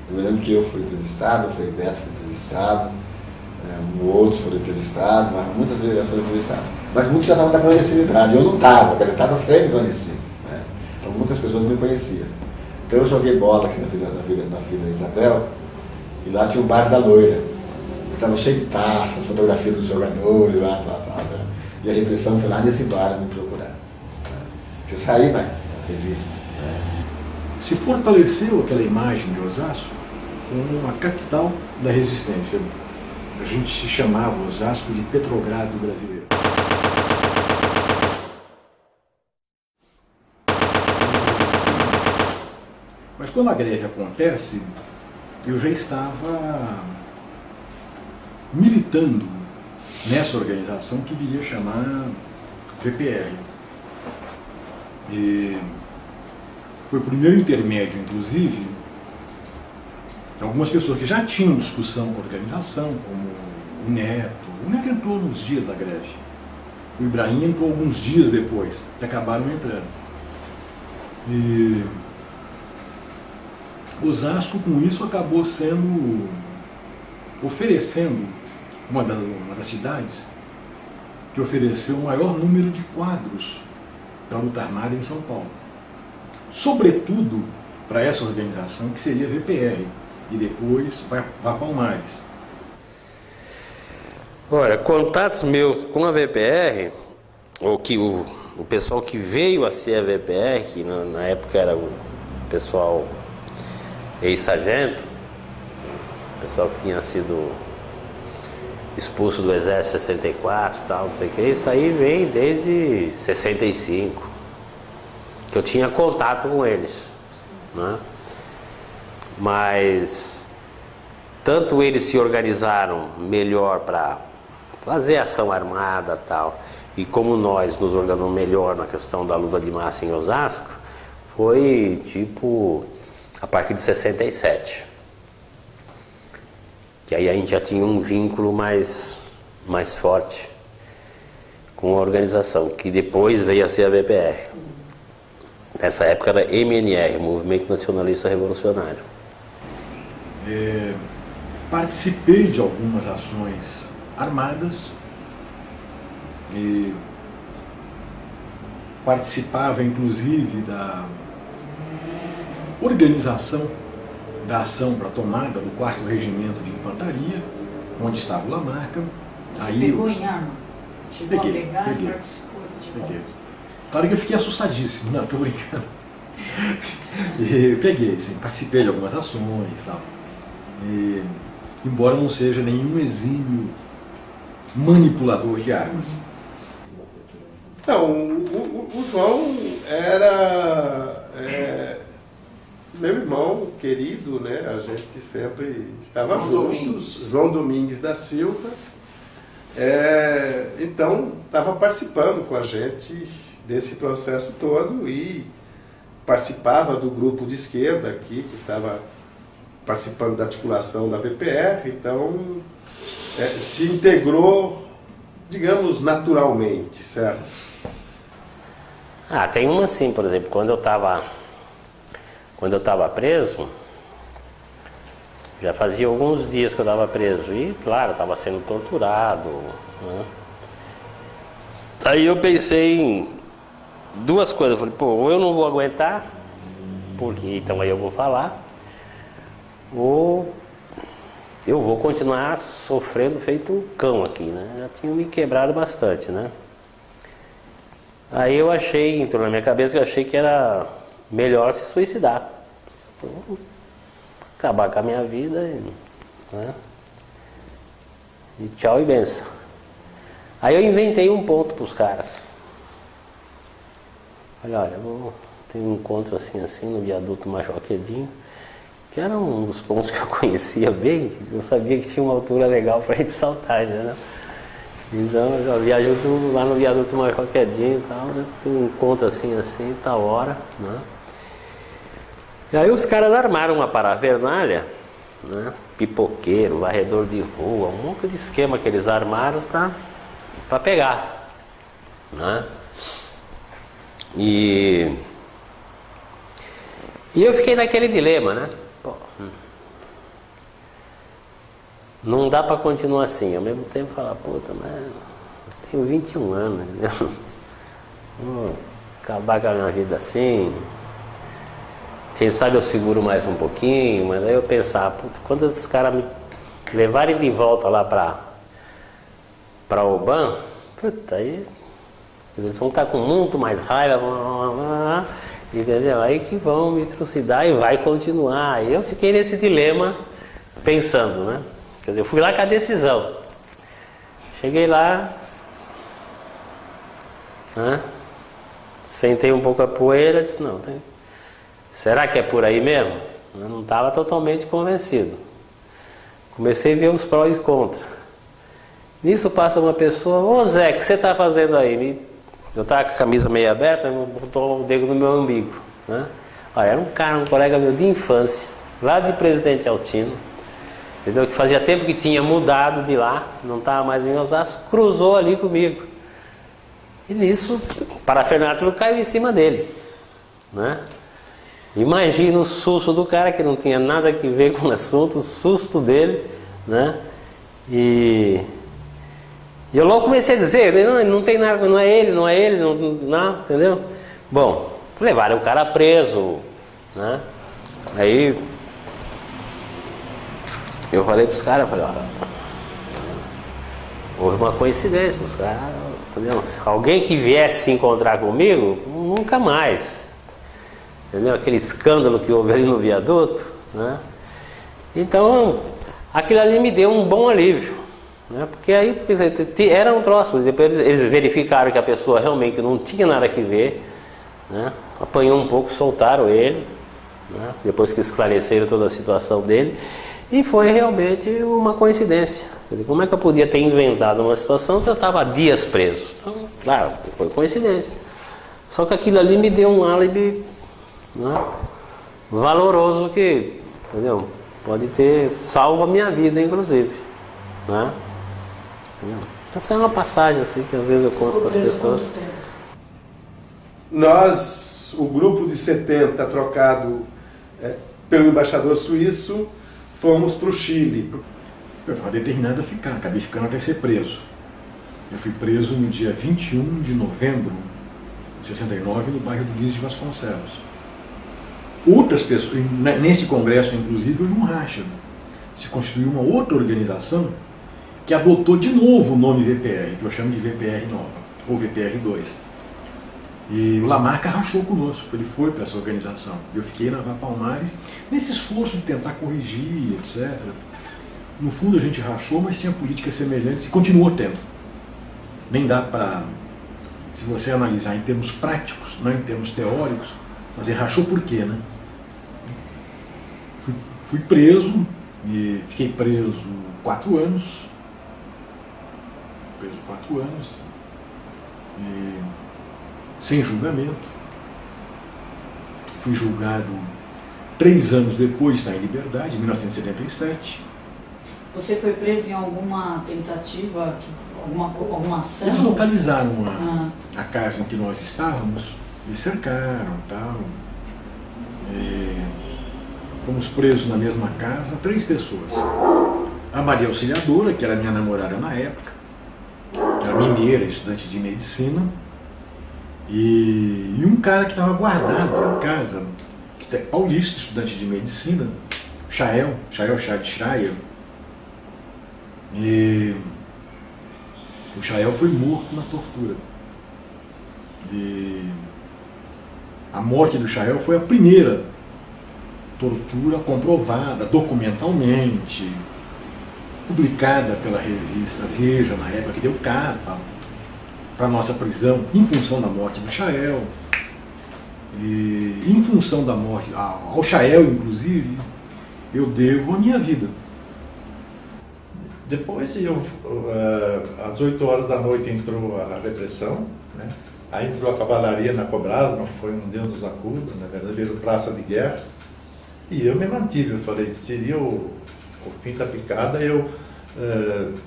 Eu me lembro que eu fui entrevistado, foi Beto foi entrevistado, outros foram entrevistados, mas muitas vezes eu fui entrevistado. Mas muitos já estavam na clandestinidade, eu não estava, quer dizer, estava sempre clandestino, né? Então muitas pessoas me conheciam. Então eu joguei bola aqui na Vila Isabel, e lá tinha o Bar da Loira. Estava cheio de taças, fotografia dos jogadores, lá, né? E a repressão foi lá nesse bar me procurar. Né? Eu saí na revista. Né? Se fortaleceu aquela imagem de Osasco como a capital da resistência. A gente se chamava Osasco de Petrogrado brasileiro. Mas quando a greve acontece, eu já estava militando nessa organização que viria a chamar VPR. E foi por meu intermédio, inclusive, algumas pessoas que já tinham discussão com a organização, como o Neto entrou nos dias da greve, o Ibrahim entrou alguns dias depois, que acabaram entrando. E Osasco, com isso, acabou oferecendo uma das cidades que ofereceu o maior número de quadros para a luta armada em São Paulo. Sobretudo para essa organização que seria a VPR, e depois vai Palmares. Olha, contatos meus com a VPR, ou que o pessoal que veio a ser a VPR, que na época era o pessoal ex-sargento, o pessoal que tinha sido expulso do Exército em 64 e tal, não sei o que, isso aí vem desde 65, que eu tinha contato com eles, né? Mas tanto eles se organizaram melhor para fazer ação armada e tal, e como nós nos organizamos melhor na questão da luta de massa em Osasco, foi tipo a partir de 67. Que aí a gente já tinha um vínculo mais forte com a organização, que depois veio a ser a VPR. Nessa época era MNR, Movimento Nacionalista Revolucionário. Participei de algumas ações armadas e participava inclusive da organização da ação para a tomada do 4º Regimento de Infantaria, onde estava o Lamarca. Aí pegou em arma? Chegou peguei, a pegar peguei, e participou de peguei. Claro que eu fiquei assustadíssimo, não, estou brincando. E peguei, sim, participei de algumas ações e tal. E, embora não seja nenhum exímio manipulador de armas. Não, o João era meu irmão querido, né? A gente sempre estava juntos. João Domingues da Silva. Então, estava participando com a gente desse processo todo e participava do grupo de esquerda aqui, que estava participando da articulação da VPR, então se integrou, digamos, naturalmente, certo? Tem uma sim, por exemplo, quando eu estava preso, já fazia alguns dias que eu estava preso e, claro, estava sendo torturado, né? Aí eu pensei em duas coisas, eu falei, ou eu não vou aguentar, porque então aí eu vou falar, ou eu vou continuar sofrendo feito um cão aqui, né? Já tinha me quebrado bastante, né? Aí eu achei, entrou na minha cabeça que eu achei que era melhor se suicidar. Então, acabar com a minha vida né? E tchau e benção. Aí eu inventei um ponto para os caras. Falei, olha, eu tenho um encontro assim no viaduto Major Quedinho, que era um dos pontos que eu conhecia bem, eu sabia que tinha uma altura legal para a gente saltar, né? Então eu já viajo lá no viaduto Major Quedinho e tal, né? Tem um encontro assim, tal hora, né? E aí os caras armaram uma parafernália, né? Pipoqueiro, varredor de rua, um monte de esquema que eles armaram para pegar, né? E eu fiquei naquele dilema, né? Não dá para continuar assim, ao mesmo tempo falar, puta, mas eu tenho 21 anos, entendeu? Vou acabar com a minha vida assim. Quem sabe eu seguro mais um pouquinho, mas aí eu pensar, puta, quando esses caras me levarem de volta lá para Oban, puta, aí eles vão estar com muito mais raiva, entendeu? Aí que vão me trucidar e vai continuar. E eu fiquei nesse dilema pensando, né? Quer dizer, eu fui lá com a decisão. Cheguei lá, né? Sentei um pouco a poeira, disse, não, será que é por aí mesmo? Eu não estava totalmente convencido. Comecei a ver os prós e contra. Nisso passa uma pessoa, ô Zé, o que você está fazendo aí? Eu estava com a camisa meio aberta, botou o dedo no meu umbigo, né? Olha, era um cara, um colega meu de infância, lá de Presidente Altino, entendeu? Que fazia tempo que tinha mudado de lá, não estava mais em Osasco, cruzou ali comigo. E nisso, o parafernália caiu em cima dele, né? Imagina o susto do cara, que não tinha nada a ver com o assunto, o susto dele, né? E eu logo comecei a dizer, não tem nada, não é ele, não, entendeu? Bom, levaram o cara preso, né? Aí eu falei pros caras, olha, houve uma coincidência, os caras, entendeu? Alguém que viesse se encontrar comigo, nunca mais. Entendeu? Aquele escândalo que houve ali no viaduto, né? Então, aquilo ali me deu um bom alívio, né? Porque aí, era um troço, depois eles verificaram que a pessoa realmente não tinha nada a ver, né? Apanhou um pouco, soltaram ele, né? Depois que esclareceram toda a situação dele, e foi realmente uma coincidência. Quer dizer, como é que eu podia ter inventado uma situação se eu estava há dias preso? Então, claro, foi coincidência. Só que aquilo ali me deu um álibi, né, valoroso, que, entendeu? Pode ter salvo a minha vida, inclusive, né? Essa é uma passagem assim que às vezes eu conto para as pessoas. Nós, o grupo de 70 trocado pelo embaixador suíço, fomos para o Chile. Eu estava determinado a ficar, acabei ficando até ser preso. Eu fui preso no dia 21 de novembro de 69, no bairro do Luiz de Vasconcelos. Outras pessoas, nesse congresso inclusive, houve um racha. Se constituiu uma outra organização que adotou de novo o nome VPR, que eu chamo de VPR Nova, ou VPR 2. E o Lamarca rachou conosco, ele foi para essa organização. Eu fiquei na Vá Palmares, nesse esforço de tentar corrigir, etc. No fundo a gente rachou, mas tinha políticas semelhantes e continuou tendo. Nem dá para, se você analisar em termos práticos, não em termos teóricos, mas ele rachou por quê, né? Fui preso, e fiquei preso 4 anos. preso 4 anos, sem julgamento. Fui julgado 3 anos depois, está em liberdade, em 1977. Você foi preso em alguma tentativa, alguma ação? Eles localizaram a casa em que nós estávamos e cercaram e tal. Fomos presos na mesma casa, 3 pessoas. A Maria Auxiliadora, que era minha namorada na época, que era mineira, estudante de medicina, e um cara que estava guardado em casa, que é paulista, estudante de medicina, Chael Chá de Schreier. E o Chael foi morto na tortura. E a morte do Chael foi a primeira tortura comprovada documentalmente, publicada pela revista Veja, na época, que deu capa para a nossa prisão, em função da morte do Chael. E em função da morte, ao Chael, inclusive, eu devo a minha vida. Depois, às 8 horas da noite, entrou a repressão, né? Aí entrou a cavalaria na Cobrasa, não foi um Deus nos acuda, na verdade, praça de guerra. E eu me mantive, eu falei, seria o fim da picada, eu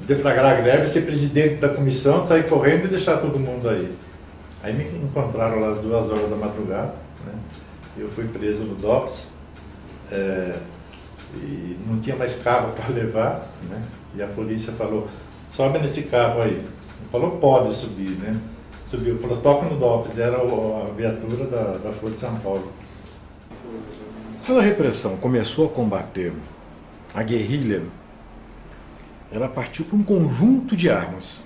deflagrar a greve, ser presidente da comissão, sair correndo e deixar todo mundo aí. Aí me encontraram lá às 2 horas da madrugada, né? Eu fui preso no DOPS, e não tinha mais carro para levar, né? E a polícia falou, sobe nesse carro aí. Ele falou, pode subir, né? Subiu, falou, toca no DOPS, era a viatura da Folha de São Paulo. Quando a repressão começou a combater a guerrilha, ela partiu para um conjunto de armas.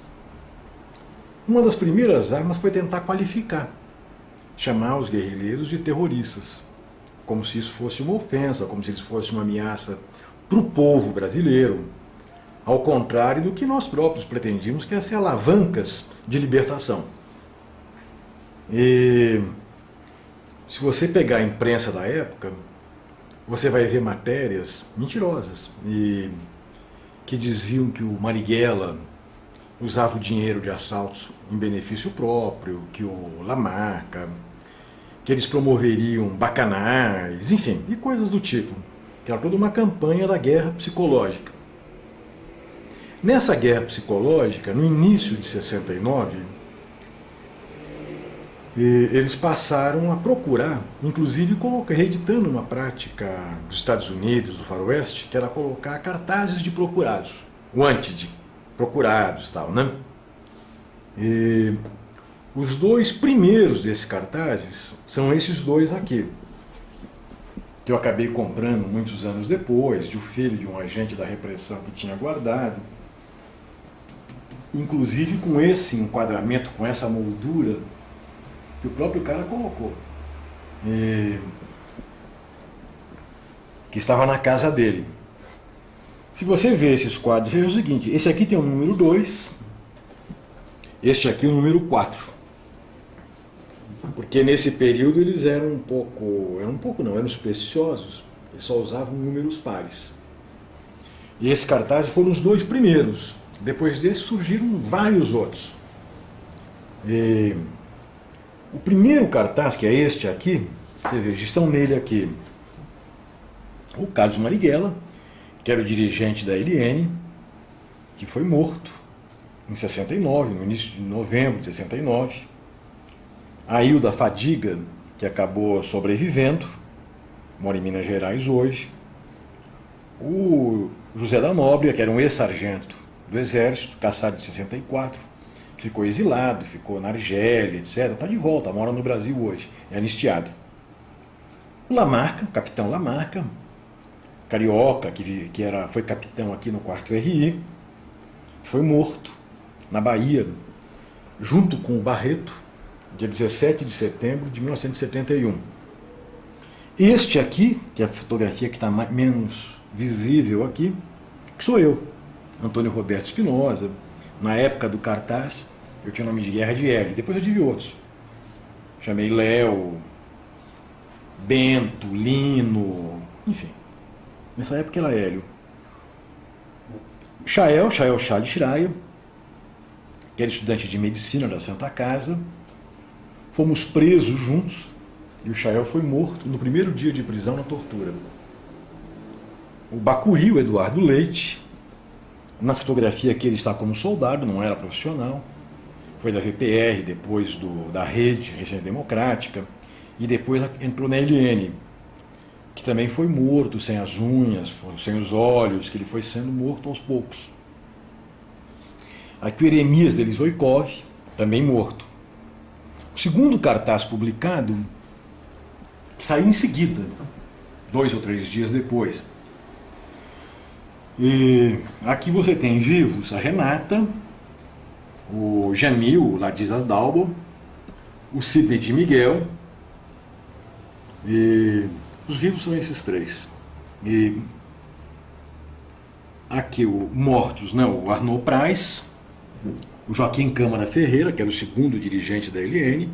Uma das primeiras armas foi tentar qualificar, chamar os guerrilheiros de terroristas, como se isso fosse uma ofensa, como se isso fosse uma ameaça para o povo brasileiro, ao contrário do que nós próprios pretendíamos, que é ser alavancas de libertação. E se você pegar a imprensa da época, você vai ver matérias mentirosas e que diziam que o Marighella usava o dinheiro de assaltos em benefício próprio, que o Lamarca, que eles promoveriam bacanais, enfim, e coisas do tipo, que era toda uma campanha da guerra psicológica. Nessa guerra psicológica, no início de 69, eles passaram a procurar, inclusive reeditando uma prática dos Estados Unidos, do Faroeste, que era colocar cartazes de procurados, wanted, procurados, tal, né? E os 2 primeiros desses cartazes são esses 2 aqui, que eu acabei comprando muitos anos depois, de um filho de um agente da repressão que tinha guardado, inclusive com esse enquadramento, com essa moldura que o próprio cara colocou, que estava na casa dele. Se você ver esses quadros, veja o seguinte, esse aqui tem o número 2, este aqui o número 4. Porque nesse período eles eram eram supersticiosos, eles só usavam números pares. E esses cartazes foram os 2 primeiros, depois desses surgiram vários outros. O primeiro cartaz, que é este aqui, você veja, estão nele aqui o Carlos Marighella, que era o dirigente da LN, que foi morto em 69, no início de novembro de 69. A Hilda Fadiga, que acabou sobrevivendo, mora em Minas Gerais hoje. O José da Nóbrega, que era um ex-sargento do Exército, caçado em 64, que ficou exilado, ficou na Argélia, etc. Está de volta, mora no Brasil hoje, é anistiado. O Lamarca, o capitão Lamarca, carioca, que foi capitão aqui no 4º RI, foi morto na Bahia, junto com o Barreto, dia 17 de setembro de 1971. Este aqui, que é a fotografia que está menos visível aqui, que sou eu, Antônio Roberto Espinosa. Na época do cartaz, eu tinha o nome de Guerra de Hélio, depois eu tive outros. Chamei Léo, Bento, Lino, enfim. Nessa época era Hélio. Chael Chá de Schreier, que era estudante de medicina da Santa Casa. Fomos presos juntos e o Chael foi morto no primeiro dia de prisão na tortura. O Bacuri, o Eduardo Leite, na fotografia aqui ele está como soldado, não era profissional, foi da VPR, depois da Rede, Resistência Democrática, e depois entrou na LN, que também foi morto, sem as unhas, sem os olhos, que ele foi sendo morto aos poucos. Aqui o Eremias Delizoikov, também morto. O segundo cartaz publicado, que saiu em seguida, 2 ou 3 dias depois. E aqui você tem vivos a Renata, o Jamil, o Ladizas Dalbo, o Sidney de Miguel, e os vivos são esses 3. E aqui o mortos, né, o Arnaud Praz, o Joaquim Câmara Ferreira, que era o segundo dirigente da LN,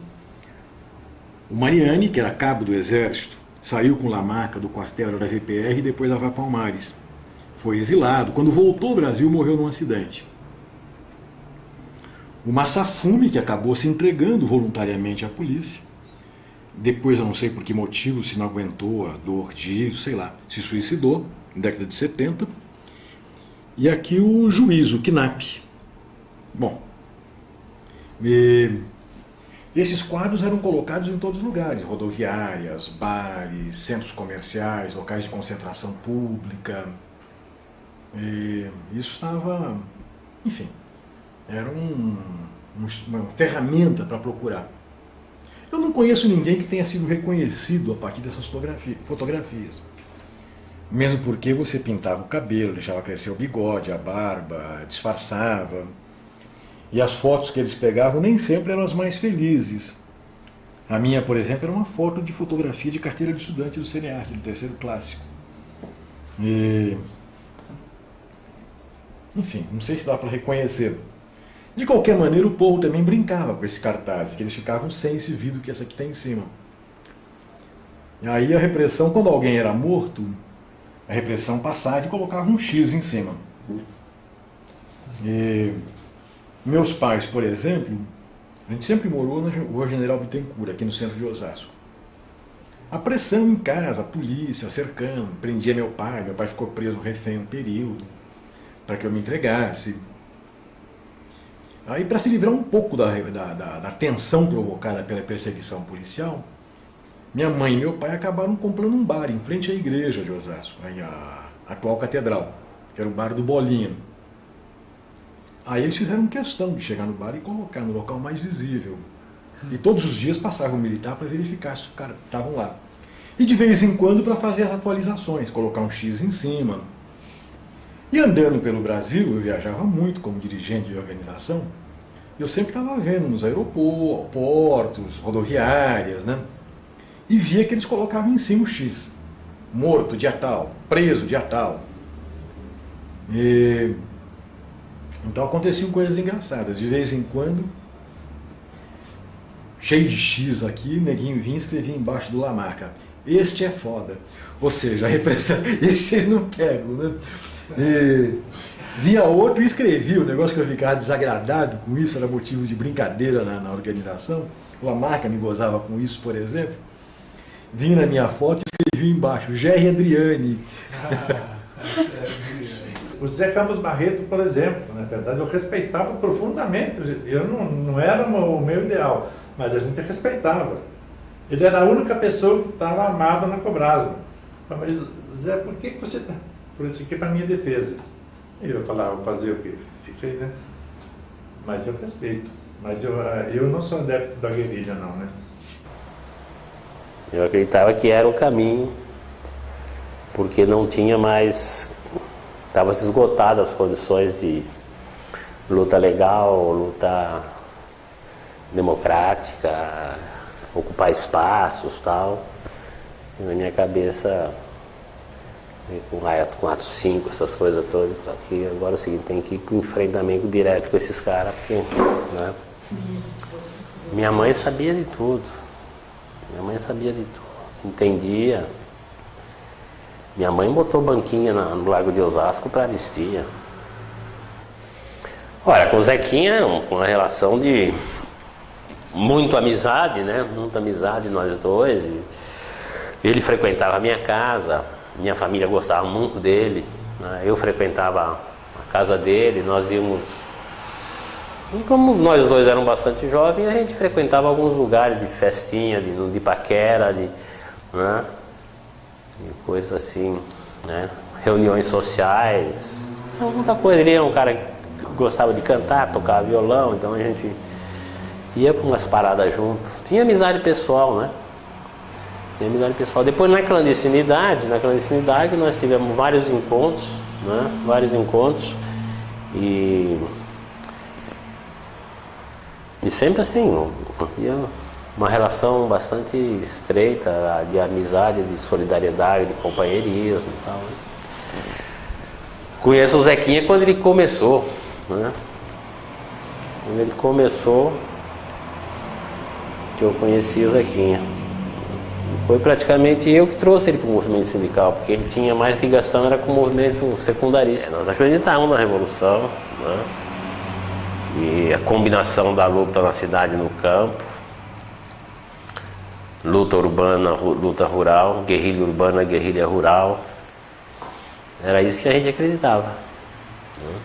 o Mariani, que era cabo do Exército, saiu com Lamarca do quartel da VPR e depois da Palmares. Foi exilado. Quando voltou ao Brasil, morreu num acidente. O Massafume, que acabou se entregando voluntariamente à polícia. Depois, eu não sei por que motivo, se não aguentou a dor de, sei lá, se suicidou, na década de 70. E aqui o juiz, o Knapp. Bom, esses quadros eram colocados em todos os lugares, rodoviárias, bares, centros comerciais, locais de concentração pública. E isso estava, enfim, era uma ferramenta para procurar. Eu não conheço ninguém que tenha sido reconhecido a partir dessas fotografias. Mesmo porque você pintava o cabelo, deixava crescer o bigode, a barba, disfarçava. E as fotos que eles pegavam nem sempre eram as mais felizes. A minha, por exemplo, era uma foto de fotografia de carteira de estudante do CNEARC, do terceiro clássico. Enfim, não sei se dá para reconhecer. De qualquer maneira, o povo também brincava com esse cartaz, que eles ficavam sem esse vidro que essa aqui tem em cima. E aí a repressão, quando alguém era morto, a repressão passava e colocava um X em cima. E meus pais, por exemplo, a gente sempre morou na Rua General Bittencourt, aqui no centro de Osasco. A pressão em casa, a polícia cercando, prendia meu pai ficou preso refém um período, para que eu me entregasse. Aí, para se livrar um pouco da tensão provocada pela perseguição policial, minha mãe e meu pai acabaram comprando um bar em frente à igreja de Osasco, a atual catedral, que era o bar do Bolinho. Aí eles fizeram questão de chegar no bar e colocar no local mais visível. E todos os dias passava um militar para verificar se os caras estavam lá. E de vez em quando para fazer as atualizações, colocar um X em cima. E andando pelo Brasil, eu viajava muito como dirigente de organização, eu sempre estava vendo nos aeroportos, rodoviárias, né? E via que eles colocavam em cima o X. Morto, dia tal, preso, dia tal. Então aconteciam coisas engraçadas. De vez em quando, cheio de X aqui, o neguinho vinha e escrevia embaixo do Lamarca: "Este é foda". Ou seja, a repressão, esse eles não pegam, né? Vinha outro e escrevia, o negócio que eu ficava desagradado com isso, era motivo de brincadeira na organização. O Lamarca me gozava com isso, por exemplo. Vinha na minha foto e escrevia embaixo: Gerry Adriani. O Zé Campos Barreto, por exemplo, na verdade, eu respeitava profundamente. Eu não era o meu ideal, mas a gente respeitava. Ele era a única pessoa que estava amada na Cobrasma. Mas, Zé, por que você está? Por isso aqui é para minha defesa. E eu falava: fazer o quê? Fiquei, né? Mas eu respeito. Mas eu não sou adepto da guerrilha, não, né? Eu acreditava que era o caminho, porque não tinha mais... Estavam esgotadas as condições de luta legal, luta democrática, ocupar espaços e tal. E na minha cabeça, com atos 5, essas coisas todas, aqui, agora é o seguinte, tem que ir para o enfrentamento direto com esses caras, porque, né? Minha mãe sabia de tudo. Minha mãe sabia de tudo. Entendia. Minha mãe botou banquinha no Lago de Osasco para anistia. Olha, com o Zequinha, uma relação de muito amizade, né? Muita amizade nós dois. Ele frequentava a minha casa, minha família gostava muito dele, né? Eu frequentava a casa dele, nós íamos... E como nós dois éramos bastante jovens, a gente frequentava alguns lugares de festinha, de paquera, né? De coisas assim, né? Reuniões sociais, muita coisa. Ele era um cara que gostava de cantar, tocava violão, então a gente ia para umas paradas junto. Tinha amizade pessoal, né? Tinha amizade pessoal. Depois na clandestinidade nós tivemos vários encontros, né? Vários encontros e sempre assim, uma relação bastante estreita de amizade, de solidariedade, de companheirismo e tal, né? Conheço o Zequinha quando ele começou, né? Quando ele começou, que eu conheci o Zequinha. Foi praticamente eu que trouxe ele para o movimento sindical, porque ele tinha mais ligação, era com o movimento secundarista. Nós acreditávamos na Revolução, né? E a combinação da luta na cidade e no campo, luta urbana, luta rural, guerrilha urbana, guerrilha rural, era isso que a gente acreditava, né?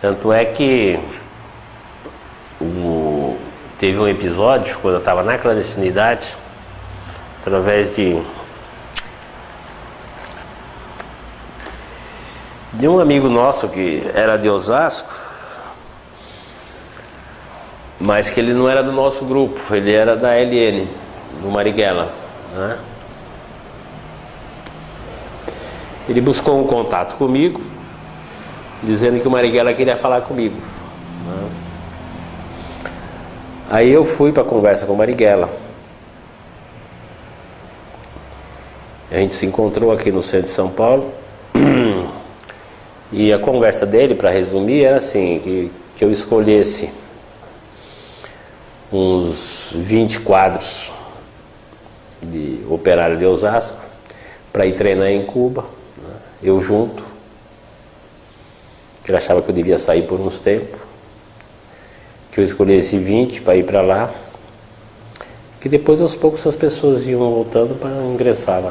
Tanto é que teve um episódio, quando eu estava na clandestinidade, através de um amigo nosso que era de Osasco, mas que ele não era do nosso grupo, ele era da LN, do Marighella, né? Ele buscou um contato comigo, dizendo que o Marighella queria falar comigo, né? Aí eu fui para a conversa com o Marighella. A gente se encontrou aqui no centro de São Paulo. E a conversa dele, para resumir, era assim, que eu escolhesse uns 20 quadros de operário de Osasco para ir treinar em Cuba, né? Eu junto. Ele achava que eu devia sair por uns tempos, que eu escolhesse 20 para ir para lá, que depois aos poucos as pessoas iam voltando para ingressar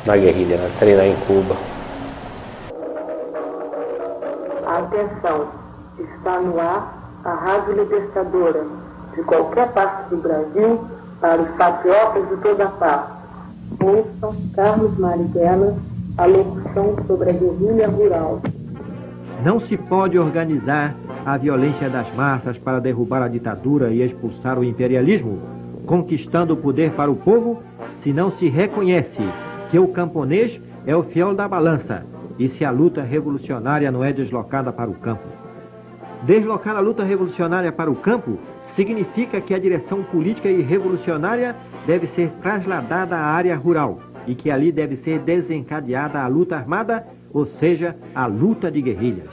na guerrilha, né? Treinar em Cuba. Atenção, está no ar a Rádio Libertadora, de qualquer parte do Brasil, para os patriotas de toda parte. Ouçam Carlos Marighella, a locução sobre a guerrilha rural. Não se pode organizar a violência das massas para derrubar a ditadura e expulsar o imperialismo, conquistando o poder para o povo, se não se reconhece que o camponês é o fiel da balança e se a luta revolucionária não é deslocada para o campo. Deslocar a luta revolucionária para o campo significa que a direção política e revolucionária deve ser trasladada à área rural e que ali deve ser desencadeada a luta armada, ou seja, a luta de guerrilhas.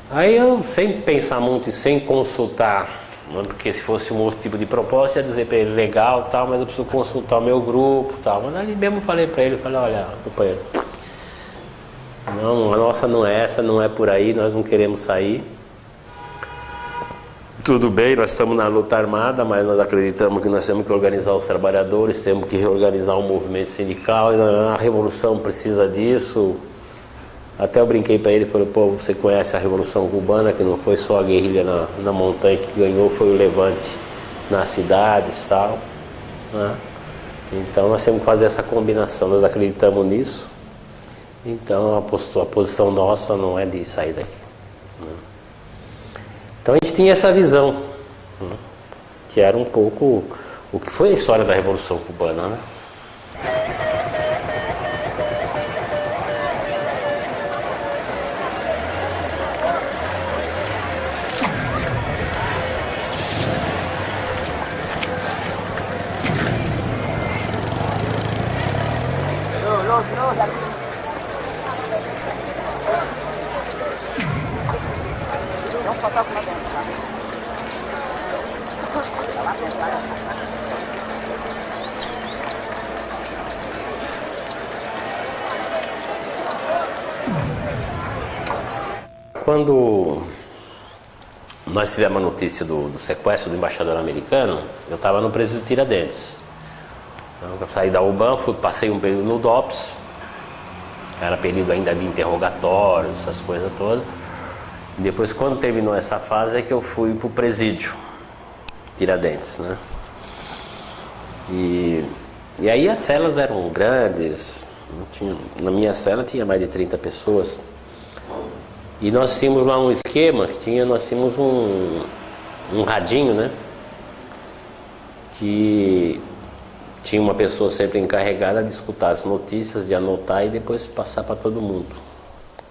Aí eu, sem pensar muito e sem consultar, porque se fosse um outro tipo de proposta, ia dizer para ele, legal, tal, mas eu preciso consultar o meu grupo, tal. Mas ali mesmo eu falei para ele, olha, companheiro, não, a nossa não é essa, não é por aí, nós não queremos sair. Tudo bem, nós estamos na luta armada, mas nós acreditamos que nós temos que organizar os trabalhadores, temos que reorganizar o movimento sindical, a revolução precisa disso. Até eu brinquei para ele, falei, pô, você conhece a Revolução Cubana, que não foi só a guerrilha na montanha que ganhou, foi o levante nas cidades e tal, né? Então nós temos que fazer essa combinação, nós acreditamos nisso, então a posição nossa não é de sair daqui, né? Então a gente tinha essa visão, né? Que era um pouco o que foi a história da Revolução Cubana, né? quando nós tivemos a notícia do sequestro do embaixador americano, eu estava no presídio Tiradentes. Então, eu saí da UBAN, passei um período no DOPS, era período ainda de interrogatórios, essas coisas todas. Depois, quando terminou essa fase, é que eu fui para o presídio Tiradentes, né? E aí as celas eram grandes, na minha cela tinha mais de 30 pessoas. E nós tínhamos lá um esquema, nós tínhamos um radinho, né? Que tinha uma pessoa sempre encarregada de escutar as notícias, de anotar e depois passar para todo mundo.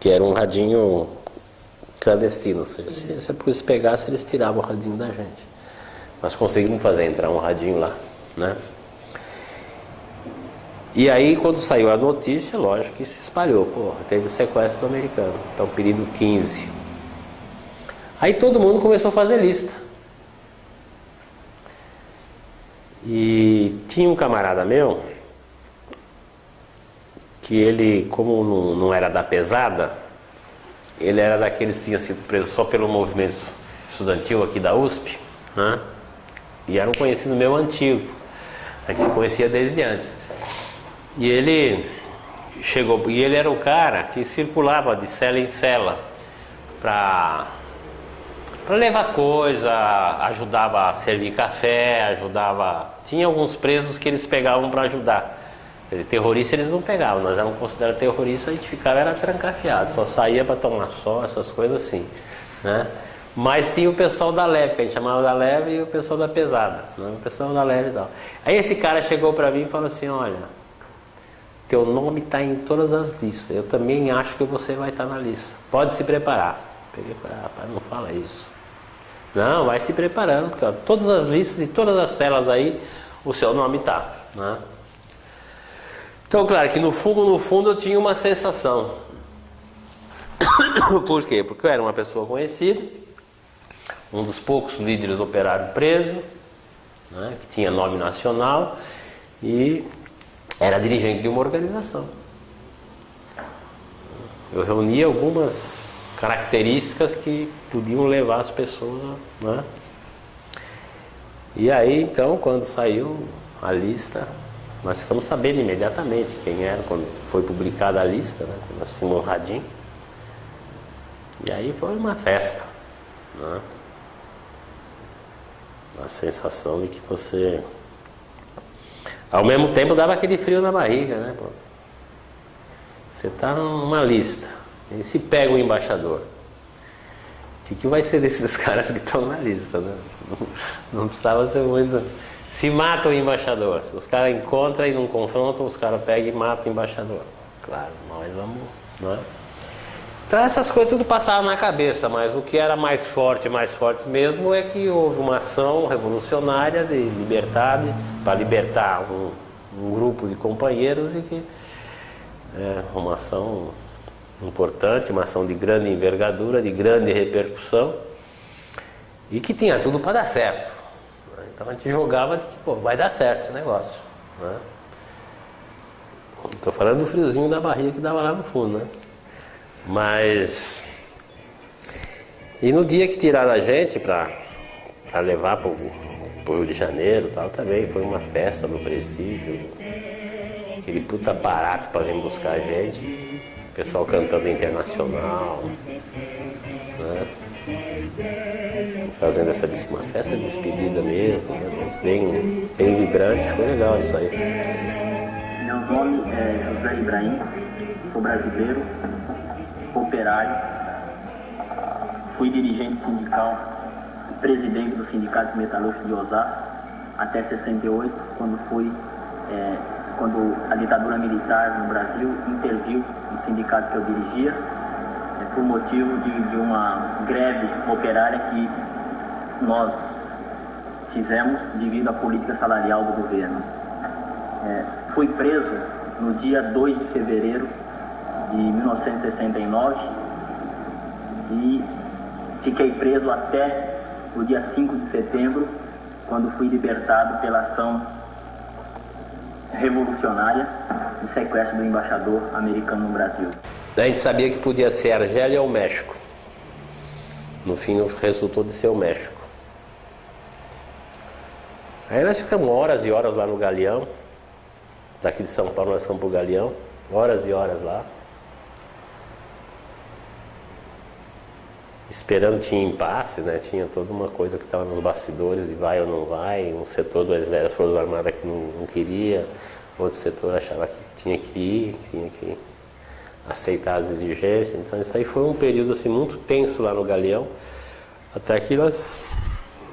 Que era um radinho clandestino. Se a polícia pegasse, eles tiravam o radinho da gente. Nós conseguimos fazer entrar um radinho lá, né? E aí, quando saiu a notícia, lógico que se espalhou. Porra, teve o sequestro do americano. Então, período 15. Aí todo mundo começou a fazer lista. E tinha um camarada meu, que ele, como não era da pesada, ele era daqueles que tinha sido preso só pelo movimento estudantil aqui da USP, né? E era um conhecido meu antigo. A gente se conhecia desde antes. E ele chegou, e ele era o cara que circulava de cela em cela para levar coisa, ajudava a servir café, tinha alguns presos que eles pegavam para ajudar. Terrorista eles não pegavam, nós éramos considerados terroristas, a gente ficava era trancafiado, só saía para tomar sol, essas coisas assim, né? Mas tinha o pessoal da leve, que a gente chamava da leve, e o pessoal da pesada, né? O pessoal da leve e tal. Aí esse cara chegou para mim e falou assim: olha, teu nome está em todas as listas, eu também acho que você vai estar na lista, pode se preparar. Peguei para rapaz, não fala isso. Não, vai se preparando, porque ó, todas as listas de todas as celas aí, o seu nome está, né? Então, claro que no fundo eu tinha uma sensação. Por quê? Porque eu era uma pessoa conhecida, um dos poucos líderes operários preso, né, que tinha nome nacional e era dirigente de uma organização. Eu reunia algumas características que podiam levar as pessoas, né? E aí, então, quando saiu a lista, nós ficamos sabendo imediatamente quem era, quando foi publicada a lista, né? Nós tínhamos um radinho. E aí foi uma festa, né? A sensação de que você... Ao mesmo tempo dava aquele frio na barriga, né? Pô? Você está numa lista, e se pega o embaixador. O que vai ser desses caras que estão na lista, né? Não precisava ser muito... Se mata o embaixador, se os caras encontram e não confrontam, os caras pegam e matam o embaixador. Claro, nós vamos... Não é? Então essas coisas tudo passavam na cabeça, mas o que era mais forte mesmo é que houve uma ação revolucionária de liberdade, para libertar um grupo de companheiros, e que é uma ação importante, uma ação de grande envergadura, de grande repercussão, e que tinha tudo para dar certo. Então a gente jogava de que, pô, vai dar certo esse negócio, né? Estou falando do friozinho da barriga que dava lá no fundo, né? Mas... E no dia que tiraram a gente para levar para o Rio de Janeiro, tal, também foi uma festa no presídio, aquele puta aparato para vir buscar a gente, o pessoal cantando Internacional, né? Fazendo uma festa de despedida mesmo, né? Mas bem vibrante, foi legal isso aí. Meu nome é José Ibrahim, sou brasileiro, operário, fui dirigente sindical, presidente do Sindicato Metalúrgico de Osasco até 68, quando a ditadura militar no Brasil interviu no sindicato que eu dirigia, por motivo de uma greve operária que nós fizemos devido à política salarial do governo. Fui preso no dia 2 de fevereiro de 1969 e fiquei preso até o dia 5 de setembro, quando fui libertado pela ação revolucionária de sequestro do embaixador americano no Brasil. A gente sabia que podia ser Argélia ou México, No fim resultou de ser o México. Aí nós ficamos horas e horas lá no Galeão. Daqui de São Paulo nós fomos pro Galeão. Horas e horas lá. Esperando, tinha impasse, né? Tinha toda uma coisa que estava nos bastidores, de vai ou não vai. Um setor das Forças Armadas que não queria, outro setor achava que tinha que aceitar as exigências. Então isso aí foi um período assim, muito tenso lá no Galeão, até que nós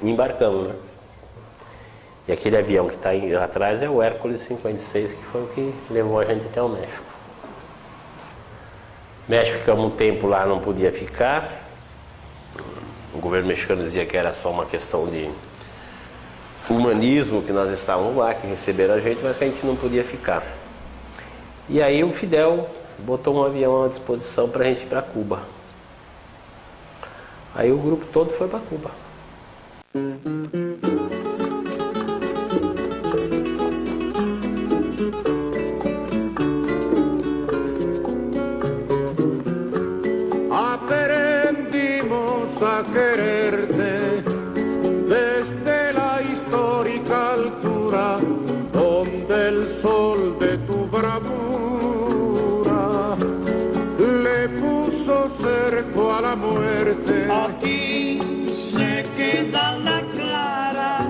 embarcamos, né? E aquele avião que está aí atrás é o Hércules 56, que foi o que levou a gente até o México. México ficamos um tempo lá, não podia ficar. O governo mexicano dizia que era só uma questão de humanismo, que nós estávamos lá, que receberam a gente, mas que a gente não podia ficar. E aí o Fidel botou um avião à disposição para a gente ir para Cuba. Aí o grupo todo foi para Cuba. A quererte desde la histórica altura donde el sol de tu bravura le puso cerco a la muerte. Aquí se queda la clara,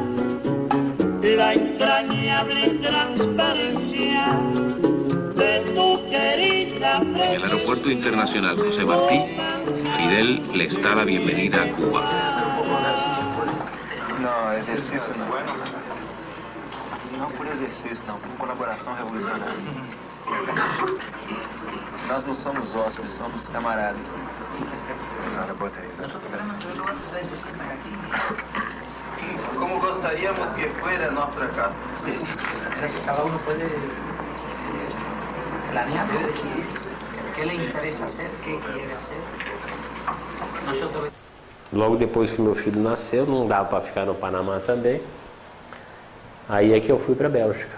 la entrañable transparencia de tu querida presencia. En el Aeropuerto Internacional José Martí, Fidel le está la bienvenida a Cuba. No, exercício não. Não por exercício, não, por colaboração revolucionária. Nós não somos hóspedes, somos camaradas. Agora bota isso. Como gostaríamos que fuera nuestra casa. Sí. Cada uno puede planear, puede decidir qué le interesa hacer, qué quiere hacer. Logo depois que meu filho nasceu, não dava para ficar no Panamá também. Aí é que eu fui para a Bélgica.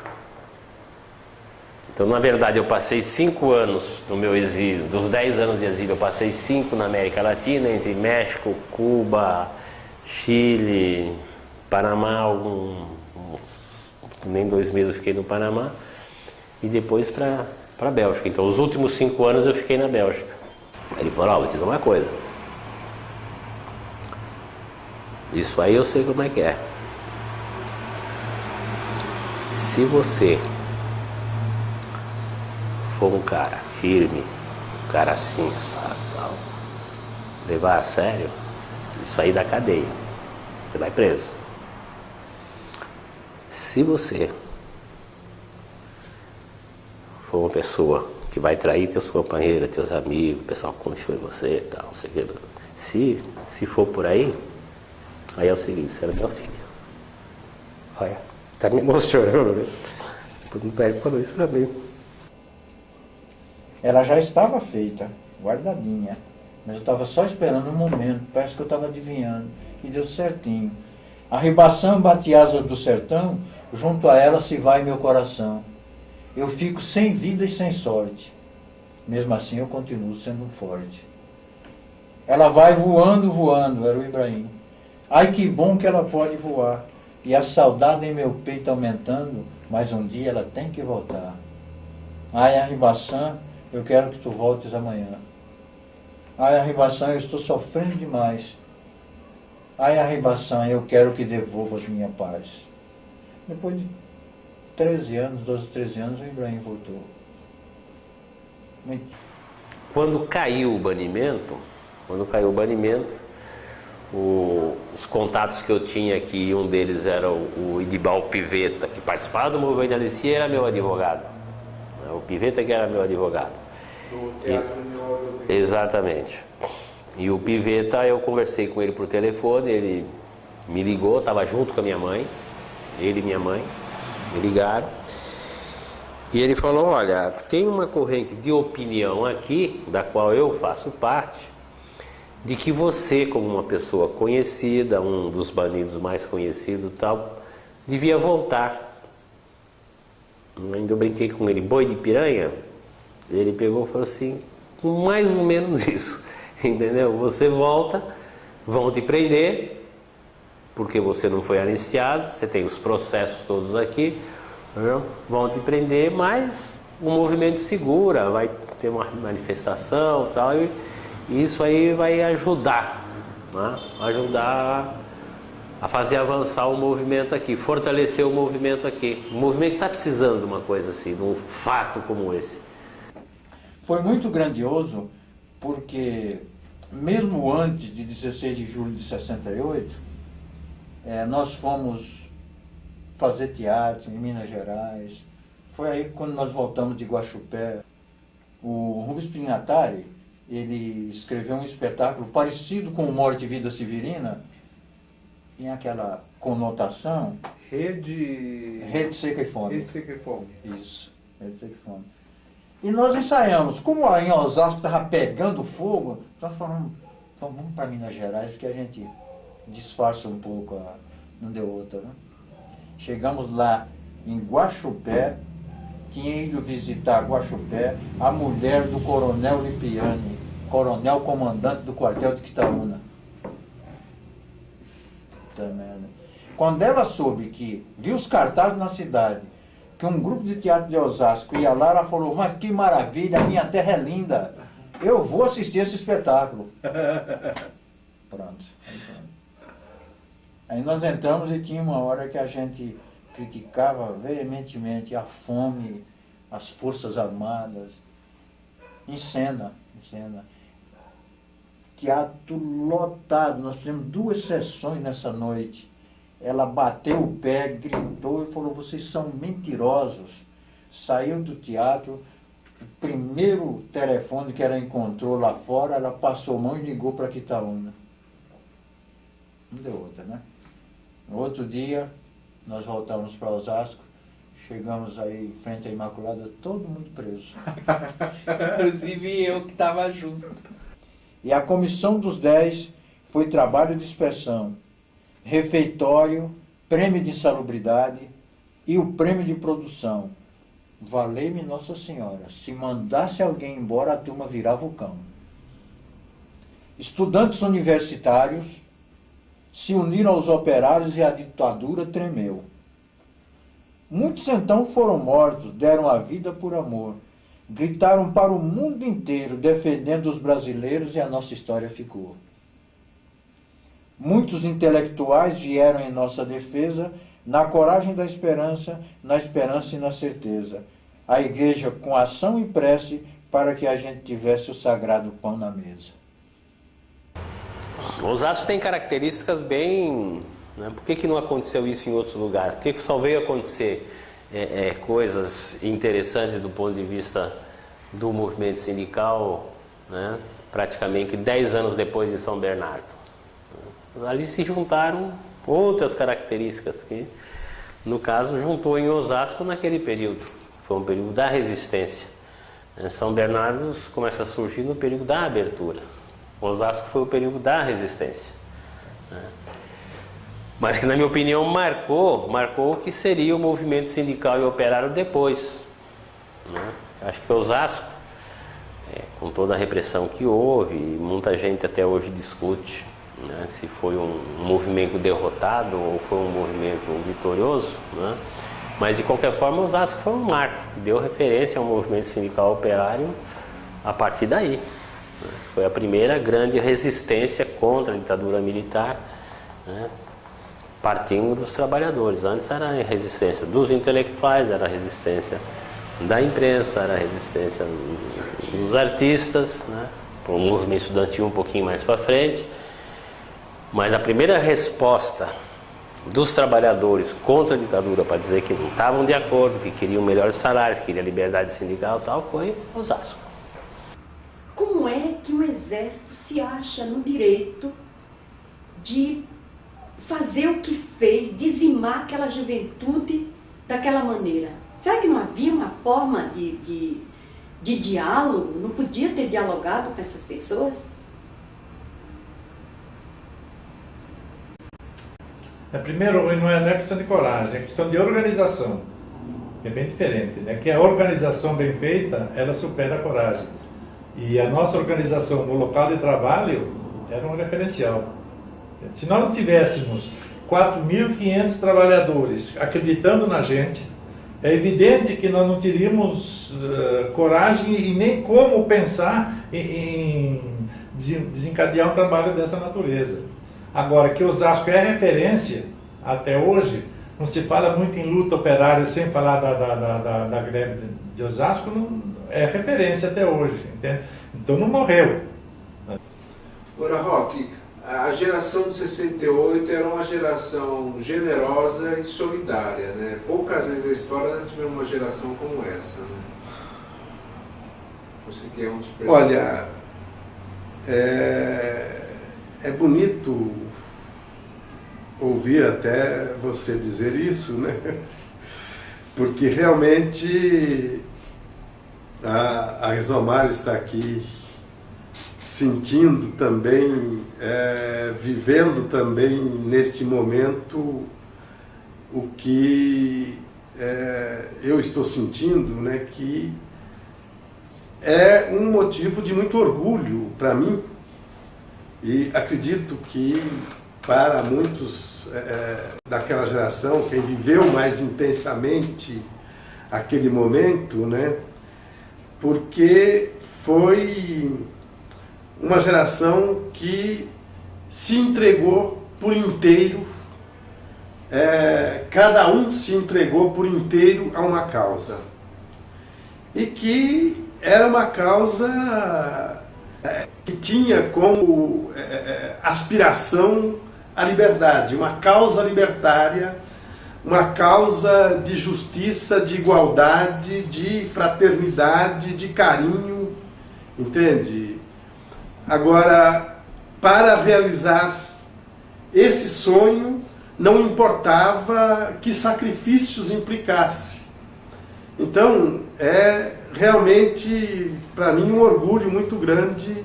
Então, na verdade, eu passei 5 anos no meu exílio. Dos 10 anos de exílio, eu passei 5 na América Latina, entre México, Cuba, Chile, Panamá. Nem 2 meses eu fiquei no Panamá. E depois para a Bélgica. Então, os últimos 5 anos eu fiquei na Bélgica. Aí ele falou, vou te dizer uma coisa. Isso aí eu sei como é que é. Se você for um cara firme, um cara assim, sabe, tal, levar a sério, isso aí dá cadeia. Você vai preso. Se você for uma pessoa que vai trair teus companheiros, teus amigos, o pessoal que confiou em você e tal, não sei o que, se for por aí, aí é o seguinte, você era meu filho. Olha, tá me emocionando, né? O médico falou isso pra mim. Ela já estava feita, guardadinha, mas eu estava só esperando um momento, parece que eu estava adivinhando, e deu certinho. A ribação bate asas do sertão, junto a ela se vai meu coração. Eu fico sem vida e sem sorte, mesmo assim eu continuo sendo forte. Ela vai voando, voando, era o Ibrahim. Ai, que bom que ela pode voar. E a saudade em meu peito aumentando, mas um dia ela tem que voltar. Ai, Arribaçã, eu quero que tu voltes amanhã. Ai, Arribaçã, eu estou sofrendo demais. Ai, Arribaçã, eu quero que devolvas minha paz. Depois de 13 anos, 12, 13 anos, o Ibrahim voltou. Quando caiu o banimento, os contatos que eu tinha aqui, um deles era o Idibal Piveta, que participava do movimento de Alicia e era meu advogado. O Piveta que era meu advogado. Exatamente. E o Piveta, eu conversei com ele por telefone, ele me ligou, estava junto com a minha mãe, ele e minha mãe, me ligaram. E ele falou, olha, tem uma corrente de opinião aqui, da qual eu faço parte, de que você, como uma pessoa conhecida, um dos banidos mais conhecidos e tal, devia voltar. Ainda eu brinquei com ele, boi de piranha? Ele pegou e falou assim, mais ou menos isso, entendeu? Você volta vão te prender, porque você não foi anistiado, você tem os processos todos aqui, vão te prender, mas o movimento segura, vai ter uma manifestação e tal, e isso aí vai ajudar, né? Ajudar a fazer avançar o movimento aqui, fortalecer o movimento aqui. O movimento está precisando de uma coisa assim, de um fato como esse. Foi muito grandioso, porque mesmo antes de 16 de julho de 68, nós fomos fazer teatro em Minas Gerais. Foi aí quando nós voltamos de Guaxupé. O Rubens Pignatari, ele escreveu um espetáculo parecido com o Morte e Vida Severina, tem aquela conotação. Rede Seca e Fome. Rede Seca e Fome. Isso, Rede Seca e Fome. E nós ensaiamos. Como em Osasco estava pegando fogo, nós falamos, vamos para Minas Gerais, porque a gente disfarça um pouco, não deu outra, né? Chegamos lá em Guaxupé, tinha ido visitar Guaxupé a mulher do coronel Lipiani, coronel comandante do quartel de Quitaúna. Quando ela soube que viu os cartazes na cidade, que um grupo de teatro de Osasco ia lá, ela falou, mas que maravilha, a minha terra é linda, eu vou assistir esse espetáculo. Pronto. Aí nós entramos e tinha uma hora que a gente criticava veementemente a fome, as forças armadas, em cena. Teatro lotado, nós fizemos 2 sessões nessa noite. Ela bateu o pé, gritou e falou, vocês são mentirosos. Saiu do teatro, o primeiro telefone que ela encontrou lá fora, ela passou a mão e ligou para Quitaúna. Não deu outra, né? No outro dia, nós voltamos para Osasco, chegamos aí em frente à Imaculada, todo mundo preso. Inclusive eu que estava junto. E a comissão dos 10 foi trabalho de inspeção, refeitório, prêmio de insalubridade e o prêmio de produção. Valei-me Nossa Senhora, se mandasse alguém embora, a turma virava o cão. Estudantes universitários se uniram aos operários e a ditadura tremeu. Muitos então foram mortos, deram a vida por amor. Gritaram para o mundo inteiro, defendendo os brasileiros, e a nossa história ficou. Muitos intelectuais vieram em nossa defesa, na coragem da esperança, na esperança e na certeza. A igreja com ação e prece, para que a gente tivesse o sagrado pão na mesa. Osasco tem características bem... Né? Por que não aconteceu isso em outros lugares? Por que só veio acontecer coisas interessantes do ponto de vista do movimento sindical, né? Praticamente 10 anos depois de São Bernardo? Ali se juntaram outras características que, no caso, juntou em Osasco naquele período. Foi um período da resistência. São Bernardo começa a surgir no período da abertura. Osasco foi o período da resistência. Mas que, na minha opinião, marcou o que seria o movimento sindical e operário depois. Acho que Osasco, com toda a repressão que houve, muita gente até hoje discute, né, se foi um movimento derrotado ou foi um movimento vitorioso, né? Mas de qualquer forma Osasco foi um marco, deu referência ao movimento sindical operário a partir daí. Foi a primeira grande resistência contra a ditadura militar, né, partindo dos trabalhadores. Antes era a resistência dos intelectuais, era a resistência da imprensa, era a resistência dos artistas, né, o movimento estudantil um pouquinho mais para frente. Mas a primeira resposta dos trabalhadores contra a ditadura, para dizer que não estavam de acordo, que queriam melhores salários, que queriam liberdade sindical e tal, foi Osasco. Como é que o Exército se acha no direito de fazer o que fez, dizimar aquela juventude daquela maneira? Será que não havia uma forma de diálogo? Não podia ter dialogado com essas pessoas? Primeiro, não é questão de coragem, é questão de organização. É bem diferente, né? Que a organização bem feita, ela supera a coragem. E a nossa organização no local de trabalho era um referencial. Se nós não tivéssemos 4.500 trabalhadores acreditando na gente, é evidente que nós não teríamos coragem e nem como pensar em desencadear um trabalho dessa natureza. Agora, que Osasco é referência até hoje, não se fala muito em luta operária sem falar da greve de Osasco, não, é referência até hoje, entende? Então não morreu. Ora, Roque, a geração de 68 era uma geração generosa e solidária, né? Poucas vezes na história nós tivemos uma geração como essa, né? Você que é um dos presidentes. Olha, é bonito ouvir até você dizer isso, né? Porque realmente a Rizomar está aqui sentindo também, vivendo também neste momento o que eu estou sentindo, né, que é um motivo de muito orgulho para mim, e acredito que para muitos daquela geração, quem viveu mais intensamente aquele momento, né, porque foi uma geração que se entregou por inteiro, cada um se entregou por inteiro a uma causa. E que era uma causa que tinha como aspiração a liberdade, uma causa libertária, uma causa de justiça, de igualdade, de fraternidade, de carinho, entende? Agora, para realizar esse sonho, não importava que sacrifícios implicasse. Então, é realmente, para mim, um orgulho muito grande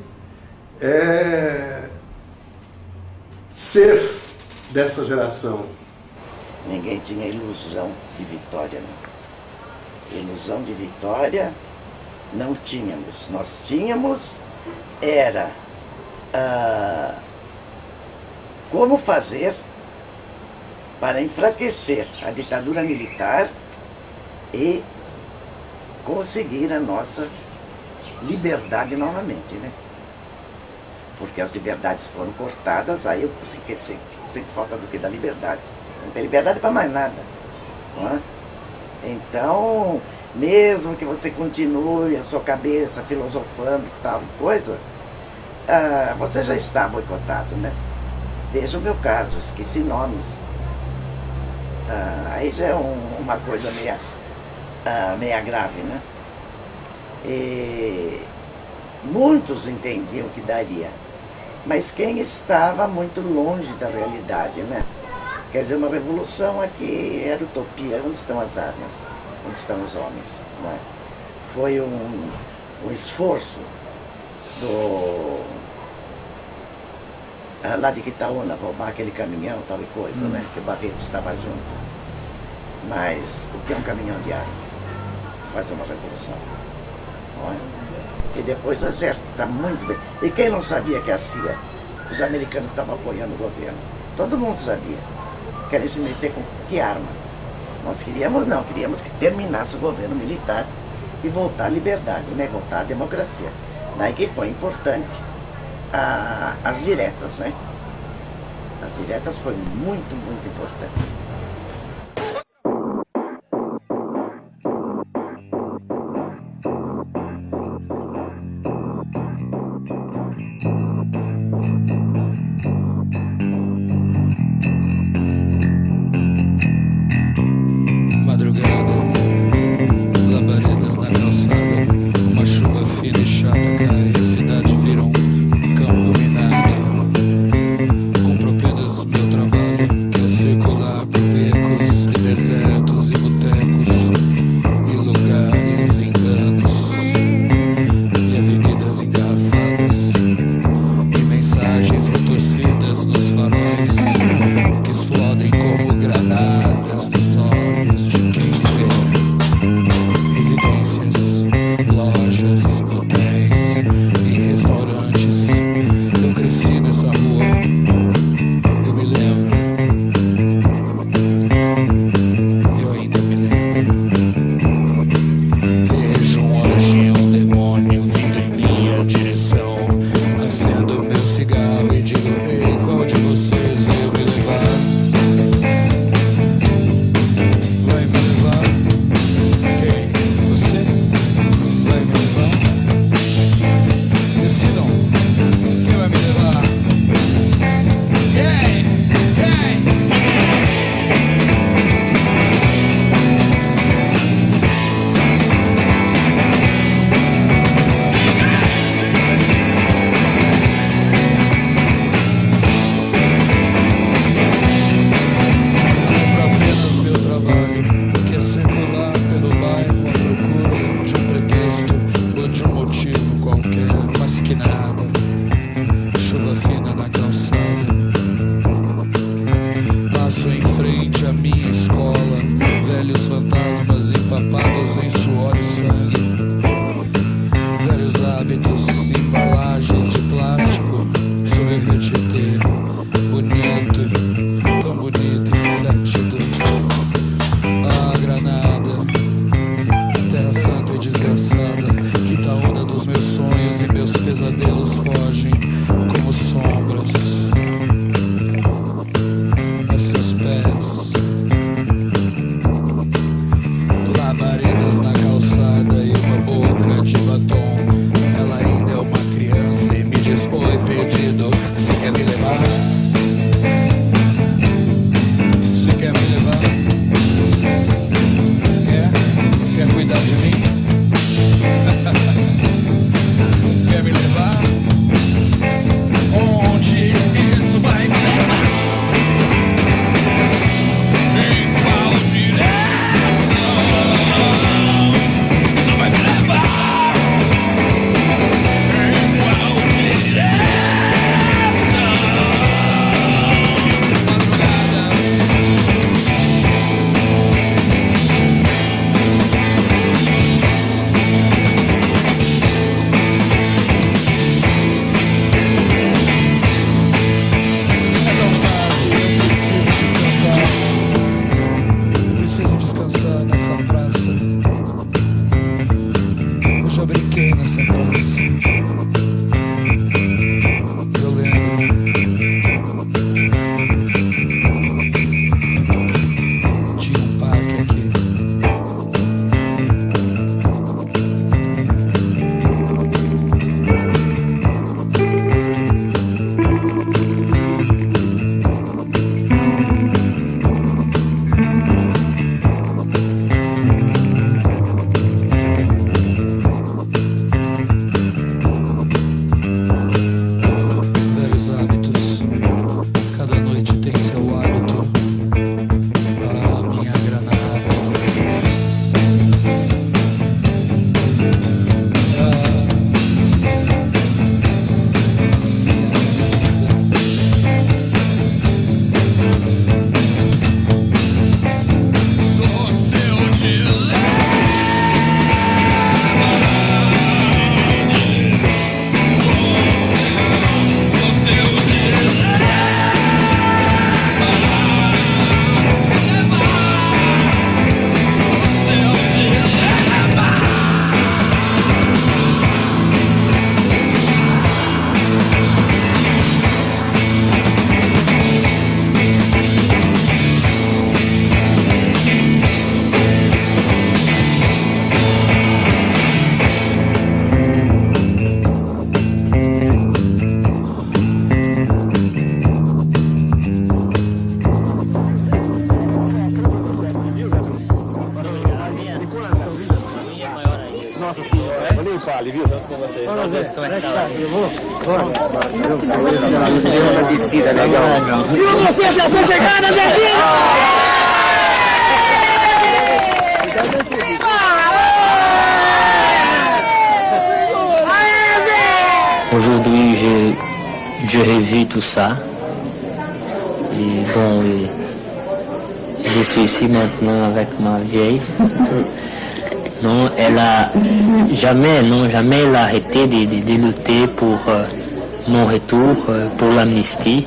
ser dessa geração. Ninguém tinha ilusão de vitória, não. Ilusão de vitória não tínhamos. Nós tínhamos como fazer para enfraquecer a ditadura militar e conseguir a nossa liberdade novamente, né? Porque as liberdades foram cortadas, aí eu sinto falta do que? Da liberdade. Não tem liberdade para mais nada, não é? Então, mesmo que você continue a sua cabeça filosofando tal coisa, você já está boicotado, né? Veja o meu caso, esqueci nomes. Aí já é uma coisa meia grave, né? E muitos entendiam que daria, mas quem estava muito longe da realidade, né? Quer dizer, uma revolução aqui era utopia. Onde estão as armas? Onde estão os homens? Né? Foi um esforço lá de Quitaúna, roubar aquele caminhão, tal e coisa, né? Que o Barreto estava junto. Mas o que é um caminhão de arma? Fazer uma revolução. Não é? E depois o exército está muito bem. E quem não sabia que a CIA, os americanos estavam apoiando o governo? Todo mundo sabia. Querem se meter com que arma? Nós queríamos que terminasse o governo militar e voltar à liberdade, né? Voltar à democracia. Daí que foi importante as diretas, né? As diretas foi muito, muito importante. Com propinas, meu trabalho quer circular. que nada, chuva fina na calçada. Passo em frente à minha escola, velhos fantasmas empapados em suor e sangue. Velhos hábitos, embalagens de plástico sobre o Rio Tietê. Bonito, tão bonito e fétido. Ah, Granada, terra santa e desgraçada, Quitaúna dos meus sonhos e meus pesadelos fogem como sombras a seus pés. Labaredas na calçada e uma boca de batom. Ela ainda é uma criança e me diz: oi, perdido, você quer me levar? Você quer me levar? Quer cuidar de mim? Quer me levar? Onde isso vai me levar? Em qual direção isso vai me levar? Em qual direção? Fale, viu? Junto com vocês. Vamos ver como é que tá. Eu vou. Deu uma descida legal. Viu você, já sua chegada, Zezinho! Aujourd'hui, je revis tout ça. Et bon, je suis ici maintenant avec ma vieille. Non, elle a jamais elle a arrêté de lutter pour mon retour, pour l'amnistie.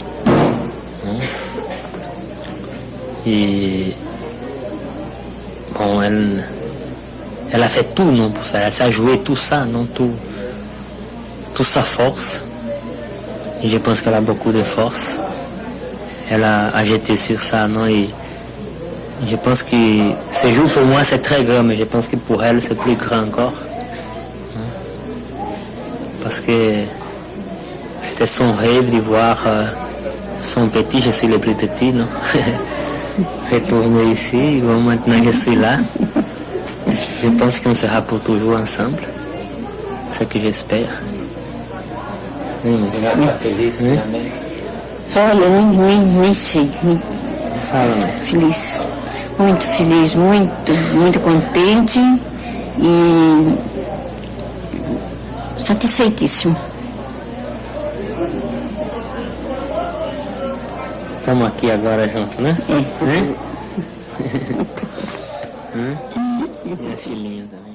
Et bon, elle a fait tout, non, pour ça. Elle a joué tout ça, non, toute sa force. Et je pense qu'elle a beaucoup de force. Elle a jeté sur ça, non, et je pense que ce jour pour moi c'est très grand, mais je pense que pour elle c'est plus grand encore. Parce que c'était son rêve de voir son petit, je suis le plus petit, non? Retourner ici, bon, maintenant je suis là. Je pense qu'on sera pour toujours ensemble. C'est ce que j'espère. Olha, nem sei. Feliz. Muito feliz, muito contente e satisfeitíssimo. Estamos aqui agora juntos, né? Minha filhinha também.